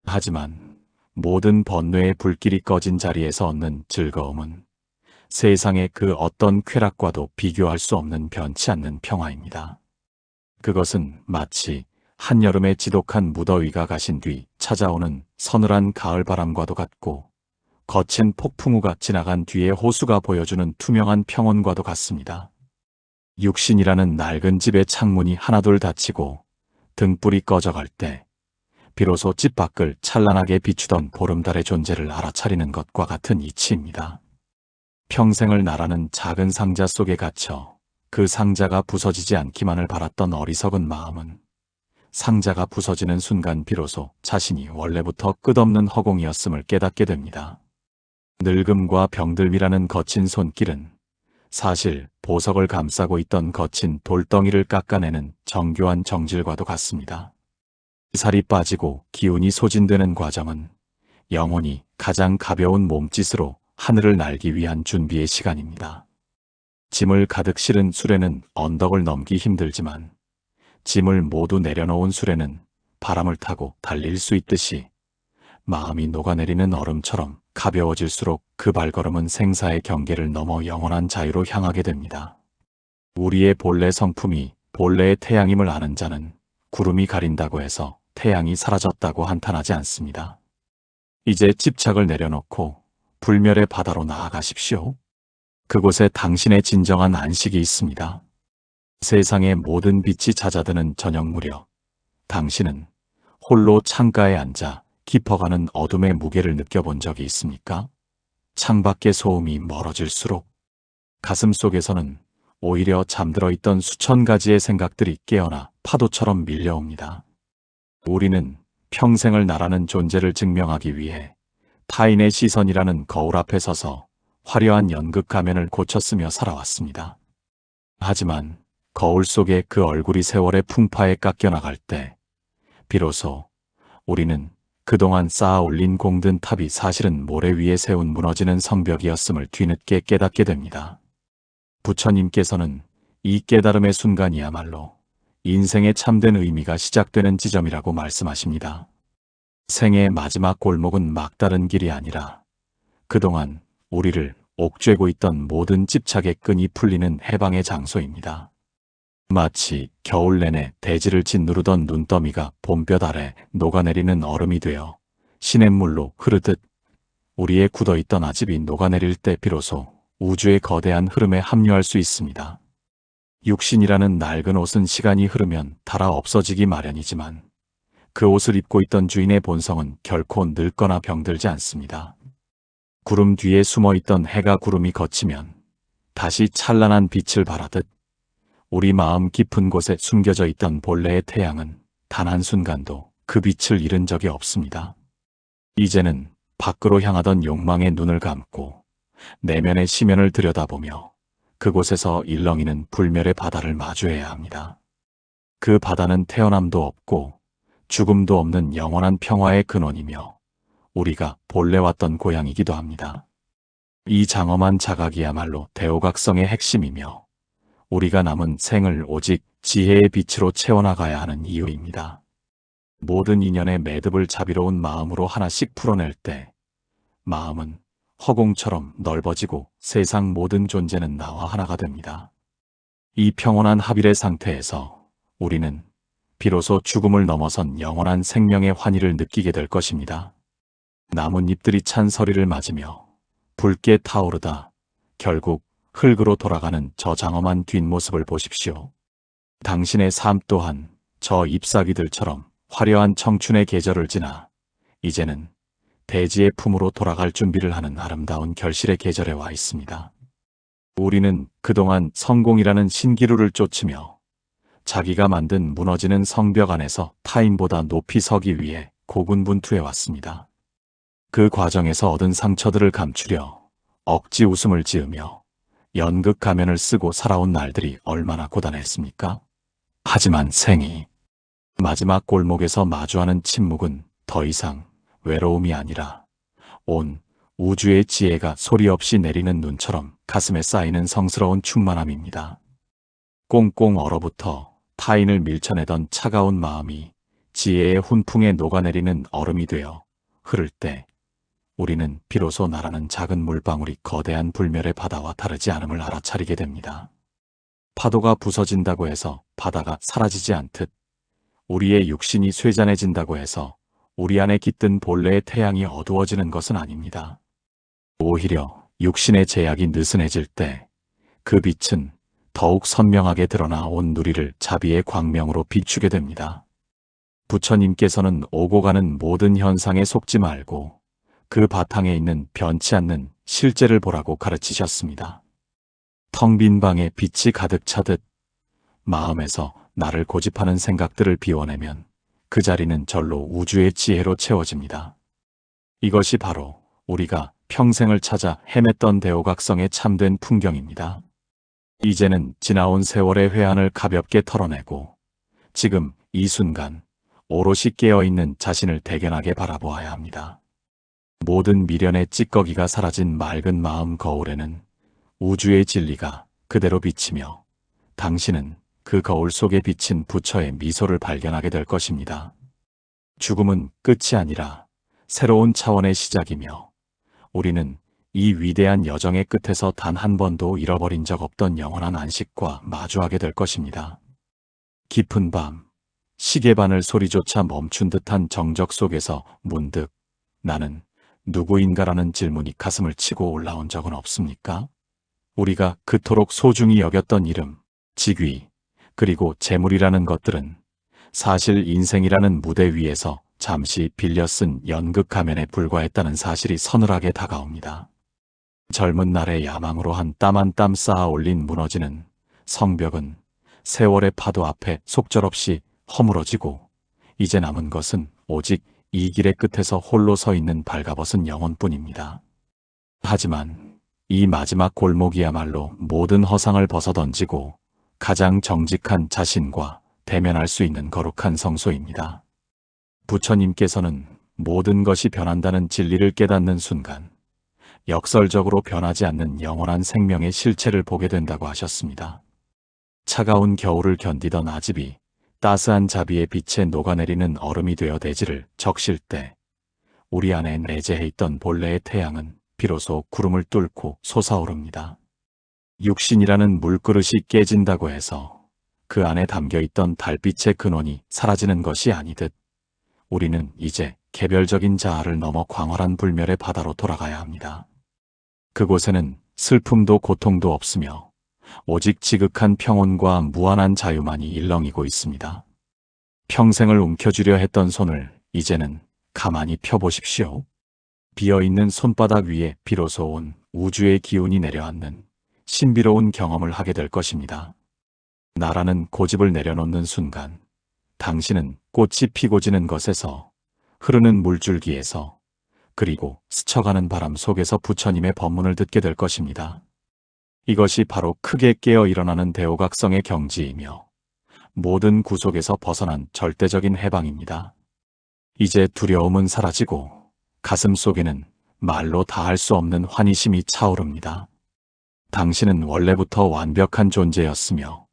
하지만 모든 번뇌의 불길이 꺼진 자리에서 얻는 즐거움은 세상의 그 어떤 쾌락과도 비교할 수 없는 변치 않는 평화입니다. 그것은 마치 한여름의 지독한 무더위가 가신 뒤 찾아오는 서늘한 가을바람과도 같고 거친 폭풍우가 지나간 뒤에 호수가 보여주는 투명한 평온과도 같습니다. 육신이라는 낡은 집의 창문이 하나둘 닫히고 등불이 꺼져갈 때 비로소 집 밖을 찬란하게 비추던 보름달의 존재를 알아차리는 것과 같은 이치입니다. 평생을 나라는 작은 상자 속에 갇혀 그 상자가 부서지지 않기만을 바랐던 어리석은 마음은 상자가 부서지는 순간 비로소 자신이 원래부터 끝없는 허공이었음을 깨닫게 됩니다. 늙음과 병들미라는 거친 손길은 사실 보석을 감싸고 있던 거친 돌덩이를 깎아내는 정교한 정질과도 같습니다. 살이 빠지고 기운이 소진되는 과정은 영혼이 가장 가벼운 몸짓으로 하늘을 날기 위한 준비의 시간입니다. 짐을 가득 실은 수레는 언덕을 넘기 힘들지만 짐을 모두 내려놓은 수레는 바람을 타고 달릴 수 있듯이 마음이 녹아내리는 얼음처럼 가벼워질수록 그 발걸음은 생사의 경계를 넘어 영원한 자유로 향하게 됩니다. 우리의 본래 성품이 본래의 태양임을 아는 자는 구름이 가린다고 해서 태양이 사라졌다고 한탄하지 않습니다. 이제 집착을 내려놓고 불멸의 바다로 나아가십시오. 그곳에 당신의 진정한 안식이 있습니다. 세상의 모든 빛이 잦아드는 저녁 무렵 당신은 홀로 창가에 앉아 깊어가는 어둠의 무게를 느껴본 적이 있습니까? 창밖의 소음이 멀어질수록 가슴 속에서는 오히려 잠들어 있던 수천 가지의 생각들이 깨어나 파도처럼 밀려옵니다. 우리는 평생을 나라는 존재를 증명하기 위해 타인의 시선이라는 거울 앞에 서서 화려한 연극 가면을 고쳤으며 살아왔습니다. 하지만 거울 속에 그 얼굴이 세월의 풍파에 깎여나갈 때 비로소 우리는 그동안 쌓아 올린 공든 탑이 사실은 모래 위에 세운 무너지는 성벽이었음을 뒤늦게 깨닫게 됩니다. 부처님께서는 이 깨달음의 순간이야말로 인생의 참된 의미가 시작되는 지점이라고 말씀하십니다. 생의 마지막 골목은 막다른 길이 아니라 그동안 우리를 옥죄고 있던 모든 집착의 끈이 풀리는 해방의 장소입니다. 마치 겨울 내내 대지를 짓누르던 눈더미가 봄볕 아래 녹아내리는 얼음이 되어 시냇물로 흐르듯 우리의 굳어있던 아집이 녹아내릴 때 비로소 우주의 거대한 흐름에 합류할 수 있습니다. 육신이라는 낡은 옷은 시간이 흐르면 닳아 없어지기 마련이지만 그 옷을 입고 있던 주인의 본성은 결코 늙거나 병들지 않습니다. 구름 뒤에 숨어있던 해가 구름이 걷히면 다시 찬란한 빛을 발하듯 우리 마음 깊은 곳에 숨겨져 있던 본래의 태양은 단 한순간도 그 빛을 잃은 적이 없습니다. 이제는 밖으로 향하던 욕망의 눈을 감고 내면의 심연을 들여다보며 그곳에서 일렁이는 불멸의 바다를 마주해야 합니다. 그 바다는 태어남도 없고 죽음도 없는 영원한 평화의 근원이며 우리가 본래 왔던 고향이기도 합니다. 이 장엄한 자각이야말로 대오각성의 핵심이며 우리가 남은 생을 오직 지혜의 빛으로 채워나가야 하는 이유입니다. 모든 인연의 매듭을 자비로운 마음으로 하나씩 풀어낼 때 마음은 허공처럼 넓어지고 세상 모든 존재는 나와 하나가 됩니다. 이 평온한 합일의 상태에서 우리는 비로소 죽음을 넘어선 영원한 생명의 환희를 느끼게 될 것입니다. 나뭇잎들이 찬 서리를 맞으며 붉게 타오르다 결국 흙으로 돌아가는 저 장엄한 뒷모습을 보십시오. 당신의 삶 또한 저 잎사귀들처럼 화려한 청춘의 계절을 지나 이제는 대지의 품으로 돌아갈 준비를 하는 아름다운 결실의 계절에 와 있습니다. 우리는 그동안 성공이라는 신기루를 쫓으며 자기가 만든 무너지는 성벽 안에서 타인보다 높이 서기 위해 고군분투해 왔습니다. 그 과정에서 얻은 상처들을 감추려 억지 웃음을 지으며 연극 가면을 쓰고 살아온 날들이 얼마나 고단했습니까? 하지만 생이 마지막 골목에서 마주하는 침묵은 더 이상 외로움이 아니라 온 우주의 지혜가 소리 없이 내리는 눈처럼 가슴에 쌓이는 성스러운 충만함입니다. 꽁꽁 얼어붙어 타인을 밀쳐내던 차가운 마음이 지혜의 훈풍에 녹아내리는 얼음이 되어 흐를 때 우리는 비로소 나라는 작은 물방울이 거대한 불멸의 바다와 다르지 않음을 알아차리게 됩니다. 파도가 부서진다고 해서 바다가 사라지지 않듯 우리의 육신이 쇠잔해진다고 해서 우리 안에 깃든 본래의 태양이 어두워지는 것은 아닙니다. 오히려 육신의 제약이 느슨해질 때 그 빛은 더욱 선명하게 드러나 온 누리를 자비의 광명으로 비추게 됩니다. 부처님께서는 오고 가는 모든 현상에 속지 말고 그 바탕에 있는 변치 않는 실제를 보라고 가르치셨습니다. 텅 빈 방에 빛이 가득 차듯 마음에서 나를 고집하는 생각들을 비워내면 그 자리는 절로 우주의 지혜로 채워집니다. 이것이 바로 우리가 평생을 찾아 헤맸던 대오각성의 참된 풍경입니다. 이제는 지나온 세월의 회한을 가볍게 털어내고 지금 이 순간 오롯이 깨어있는 자신을 대견하게 바라보아야 합니다. 모든 미련의 찌꺼기가 사라진 맑은 마음 거울에는 우주의 진리가 그대로 비치며 당신은 그 거울 속에 비친 부처의 미소를 발견하게 될 것입니다. 죽음은 끝이 아니라 새로운 차원의 시작이며 우리는 이 위대한 여정의 끝에서 단 한 번도 잃어버린 적 없던 영원한 안식과 마주하게 될 것입니다. 깊은 밤, 시계바늘 소리조차 멈춘 듯한 정적 속에서 문득 나는 누구인가라는 질문이 가슴을 치고 올라온 적은 없습니까? 우리가 그토록 소중히 여겼던 이름, 직위, 그리고 재물이라는 것들은 사실 인생이라는 무대 위에서 잠시 빌려 쓴 연극 가면에 불과했다는 사실이 서늘하게 다가옵니다. 젊은 날의 야망으로 한 땀 한 땀 쌓아 올린 무너지는 성벽은 세월의 파도 앞에 속절없이 허물어지고 이제 남은 것은 오직 이 길의 끝에서 홀로 서 있는 발가벗은 영혼뿐입니다. 하지만 이 마지막 골목이야말로 모든 허상을 벗어던지고 가장 정직한 자신과 대면할 수 있는 거룩한 성소입니다. 부처님께서는 모든 것이 변한다는 진리를 깨닫는 순간 역설적으로 변하지 않는 영원한 생명의 실체를 보게 된다고 하셨습니다. 차가운 겨울을 견디던 아집이 따스한 자비의 빛에 녹아내리는 얼음이 되어 대지를 적실 때 우리 안에 내재해 있던 본래의 태양은 비로소 구름을 뚫고 솟아오릅니다. 육신이라는 물그릇이 깨진다고 해서 그 안에 담겨있던 달빛의 근원이 사라지는 것이 아니듯 우리는 이제 개별적인 자아를 넘어 광활한 불멸의 바다로 돌아가야 합니다. 그곳에는 슬픔도 고통도 없으며 오직 지극한 평온과 무한한 자유만이 일렁이고 있습니다. 평생을 움켜쥐려 했던 손을 이제는 가만히 펴보십시오. 비어있는 손바닥 위에 비로소 온 우주의 기운이 내려앉는 신비로운 경험을 하게 될 것입니다. 나라는 고집을 내려놓는 순간 당신은 꽃이 피고 지는 것에서 흐르는 물줄기에서 그리고 스쳐가는 바람 속에서 부처님의 법문을 듣게 될 것입니다. 이것이 바로 크게 깨어 일어나는 대오각성의 경지이며 모든 구속에서 벗어난 절대적인 해방입니다. 이제 두려움은 사라지고 가슴 속에는 말로 다할 수 없는 환희심이 차오릅니다. 당신은 원래부터 완벽한 존재였으며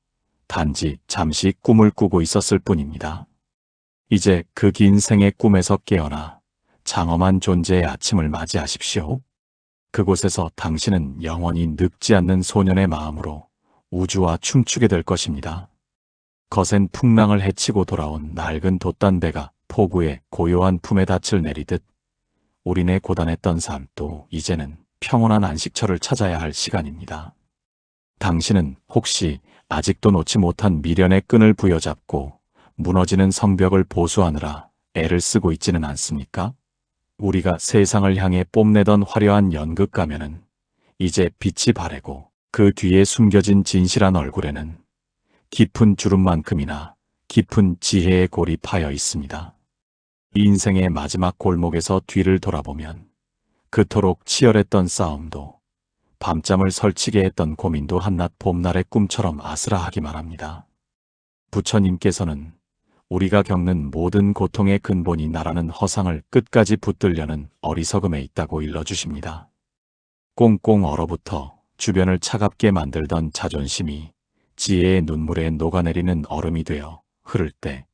단지 잠시 꿈을 꾸고 있었을 뿐입니다. 이제 그 긴 생의 꿈에서 깨어나 장엄한 존재의 아침을 맞이하십시오. 그곳에서 당신은 영원히 늙지 않는 소년의 마음으로 우주와 춤추게 될 것입니다. 거센 풍랑을 헤치고 돌아온 낡은 돛단배가 포구의 고요한 품에 닻을 내리듯 우리네 고단했던 삶도 이제는 평온한 안식처를 찾아야 할 시간입니다. 당신은 혹시 아직도 놓지 못한 미련의 끈을 부여잡고 무너지는 성벽을 보수하느라 애를 쓰고 있지는 않습니까? 우리가 세상을 향해 뽐내던 화려한 연극 가면은 이제 빛이 바래고 그 뒤에 숨겨진 진실한 얼굴에는 깊은 주름만큼이나 깊은 지혜의 골이 파여 있습니다. 인생의 마지막 골목에서 뒤를 돌아보면 그토록 치열했던 싸움도 밤잠을 설치게 했던 고민도 한낮 봄날의 꿈처럼 아스라하기만 합니다. 부처님께서는 우리가 겪는 모든 고통의 근본이 나라는 허상을 끝까지 붙들려는 어리석음에 있다고 일러주십니다. 꽁꽁 얼어붙어 주변을 차갑게 만들던 자존심이 지혜의 눈물에 녹아내리는 얼음이 되어 흐를 때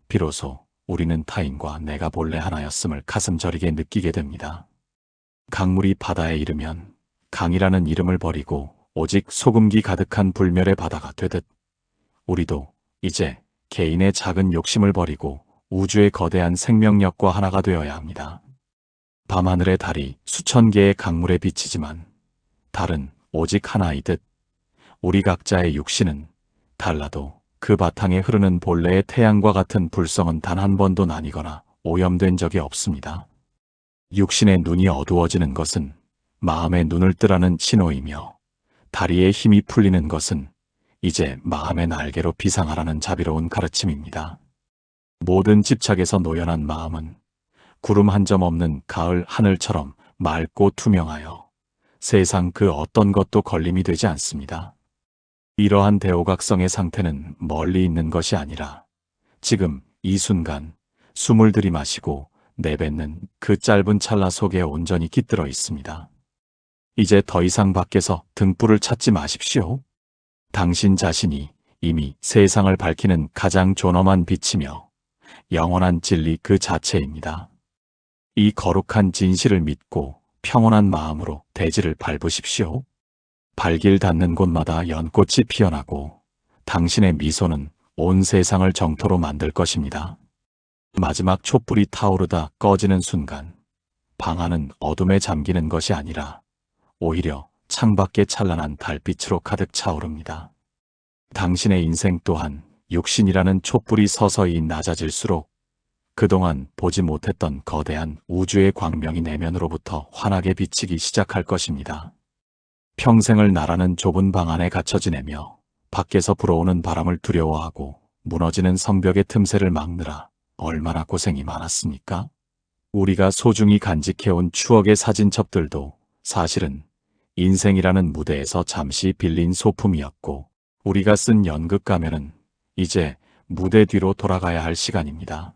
비로소 우리는 타인과 내가 본래 하나였음을 가슴 저리게 느끼게 됩니다. 강물이 바다에 이르면 강이라는 이름을 버리고 오직 소금기 가득한 불멸의 바다가 되듯 우리도 이제 개인의 작은 욕심을 버리고 우주의 거대한 생명력과 하나가 되어야 합니다. 밤하늘의 달이 수천 개의 강물에 비치지만 달은 오직 하나이듯 우리 각자의 육신은 달라도 그 바탕에 흐르는 본래의 태양과 같은 불성은 단 한 번도 나뉘거나 오염된 적이 없습니다. 육신의 눈이 어두워지는 것은 마음의 눈을 뜨라는 신호이며 다리의 힘이 풀리는 것은 이제 마음의 날개로 비상하라는 자비로운 가르침입니다. 모든 집착에서 노연한 마음은 구름 한 점 없는 가을 하늘처럼 맑고 투명하여 세상 그 어떤 것도 걸림이 되지 않습니다. 이러한 대오각성의 상태는 멀리 있는 것이 아니라 지금 이 순간 숨을 들이마시고 내뱉는 그 짧은 찰나 속에 온전히 깃들어 있습니다. 이제 더 이상 밖에서 등불을 찾지 마십시오. 당신 자신이 이미 세상을 밝히는 가장 존엄한 빛이며 영원한 진리 그 자체입니다. 이 거룩한 진실을 믿고 평온한 마음으로 대지를 밟으십시오. 발길 닿는 곳마다 연꽃이 피어나고 당신의 미소는 온 세상을 정토로 만들 것입니다. 마지막 촛불이 타오르다 꺼지는 순간 방 안은 어둠에 잠기는 것이 아니라 오히려 창밖에 찬란한 달빛으로 가득 차오릅니다. 당신의 인생 또한 육신이라는 촛불이 서서히 낮아질수록 그동안 보지 못했던 거대한 우주의 광명이 내면으로부터 환하게 비치기 시작할 것입니다. 평생을 나라는 좁은 방 안에 갇혀 지내며 밖에서 불어오는 바람을 두려워하고 무너지는 성벽의 틈새를 막느라 얼마나 고생이 많았습니까? 우리가 소중히 간직해온 추억의 사진첩들도 사실은 인생이라는 무대에서 잠시 빌린 소품이었고 우리가 쓴 연극 가면은 이제 무대 뒤로 돌아가야 할 시간입니다.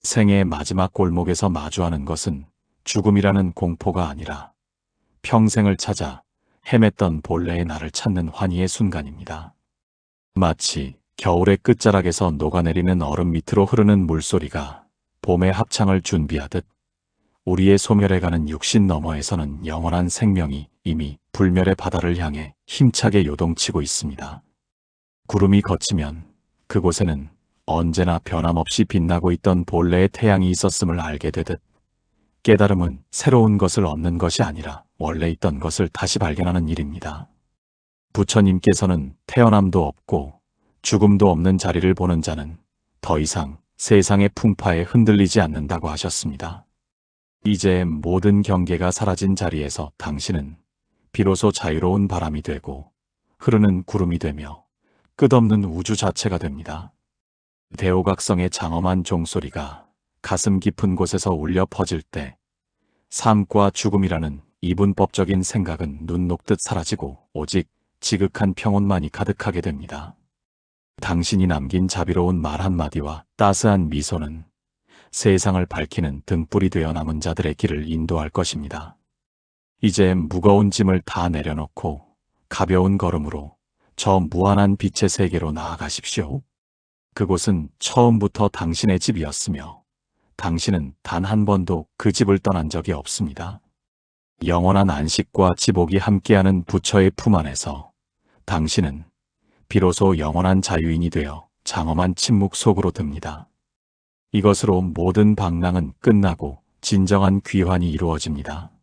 생의 마지막 골목에서 마주하는 것은 죽음이라는 공포가 아니라 평생을 찾아 헤맸던 본래의 나를 찾는 환희의 순간입니다. 마치 겨울의 끝자락에서 녹아내리는 얼음 밑으로 흐르는 물소리가 봄의 합창을 준비하듯 우리의 소멸해가는 육신 너머에서는 영원한 생명이 이미 불멸의 바다를 향해 힘차게 요동치고 있습니다. 구름이 걷히면 그곳에는 언제나 변함없이 빛나고 있던 본래의 태양이 있었음을 알게 되듯 깨달음은 새로운 것을 얻는 것이 아니라 원래 있던 것을 다시 발견하는 일입니다. 부처님께서는 태어남도 없고 죽음도 없는 자리를 보는 자는 더 이상 세상의 풍파에 흔들리지 않는다고 하셨습니다. 이제 모든 경계가 사라진 자리에서 당신은 비로소 자유로운 바람이 되고 흐르는 구름이 되며 끝없는 우주 자체가 됩니다. 대오각성의 장엄한 종소리가 가슴 깊은 곳에서 울려 퍼질 때 삶과 죽음이라는 이분법적인 생각은 눈 녹듯 사라지고 오직 지극한 평온만이 가득하게 됩니다. 당신이 남긴 자비로운 말 한마디와 따스한 미소는 세상을 밝히는 등불이 되어 남은 자들의 길을 인도할 것입니다. 이제 무거운 짐을 다 내려놓고 가벼운 걸음으로 저 무한한 빛의 세계로 나아가십시오. 그곳은 처음부터 당신의 집이었으며 당신은 단 한 번도 그 집을 떠난 적이 없습니다. 영원한 안식과 지복이 함께하는 부처의 품 안에서 당신은 비로소 영원한 자유인이 되어 장엄한 침묵 속으로 듭니다. 이것으로 모든 방랑은 끝나고 진정한 귀환이 이루어집니다.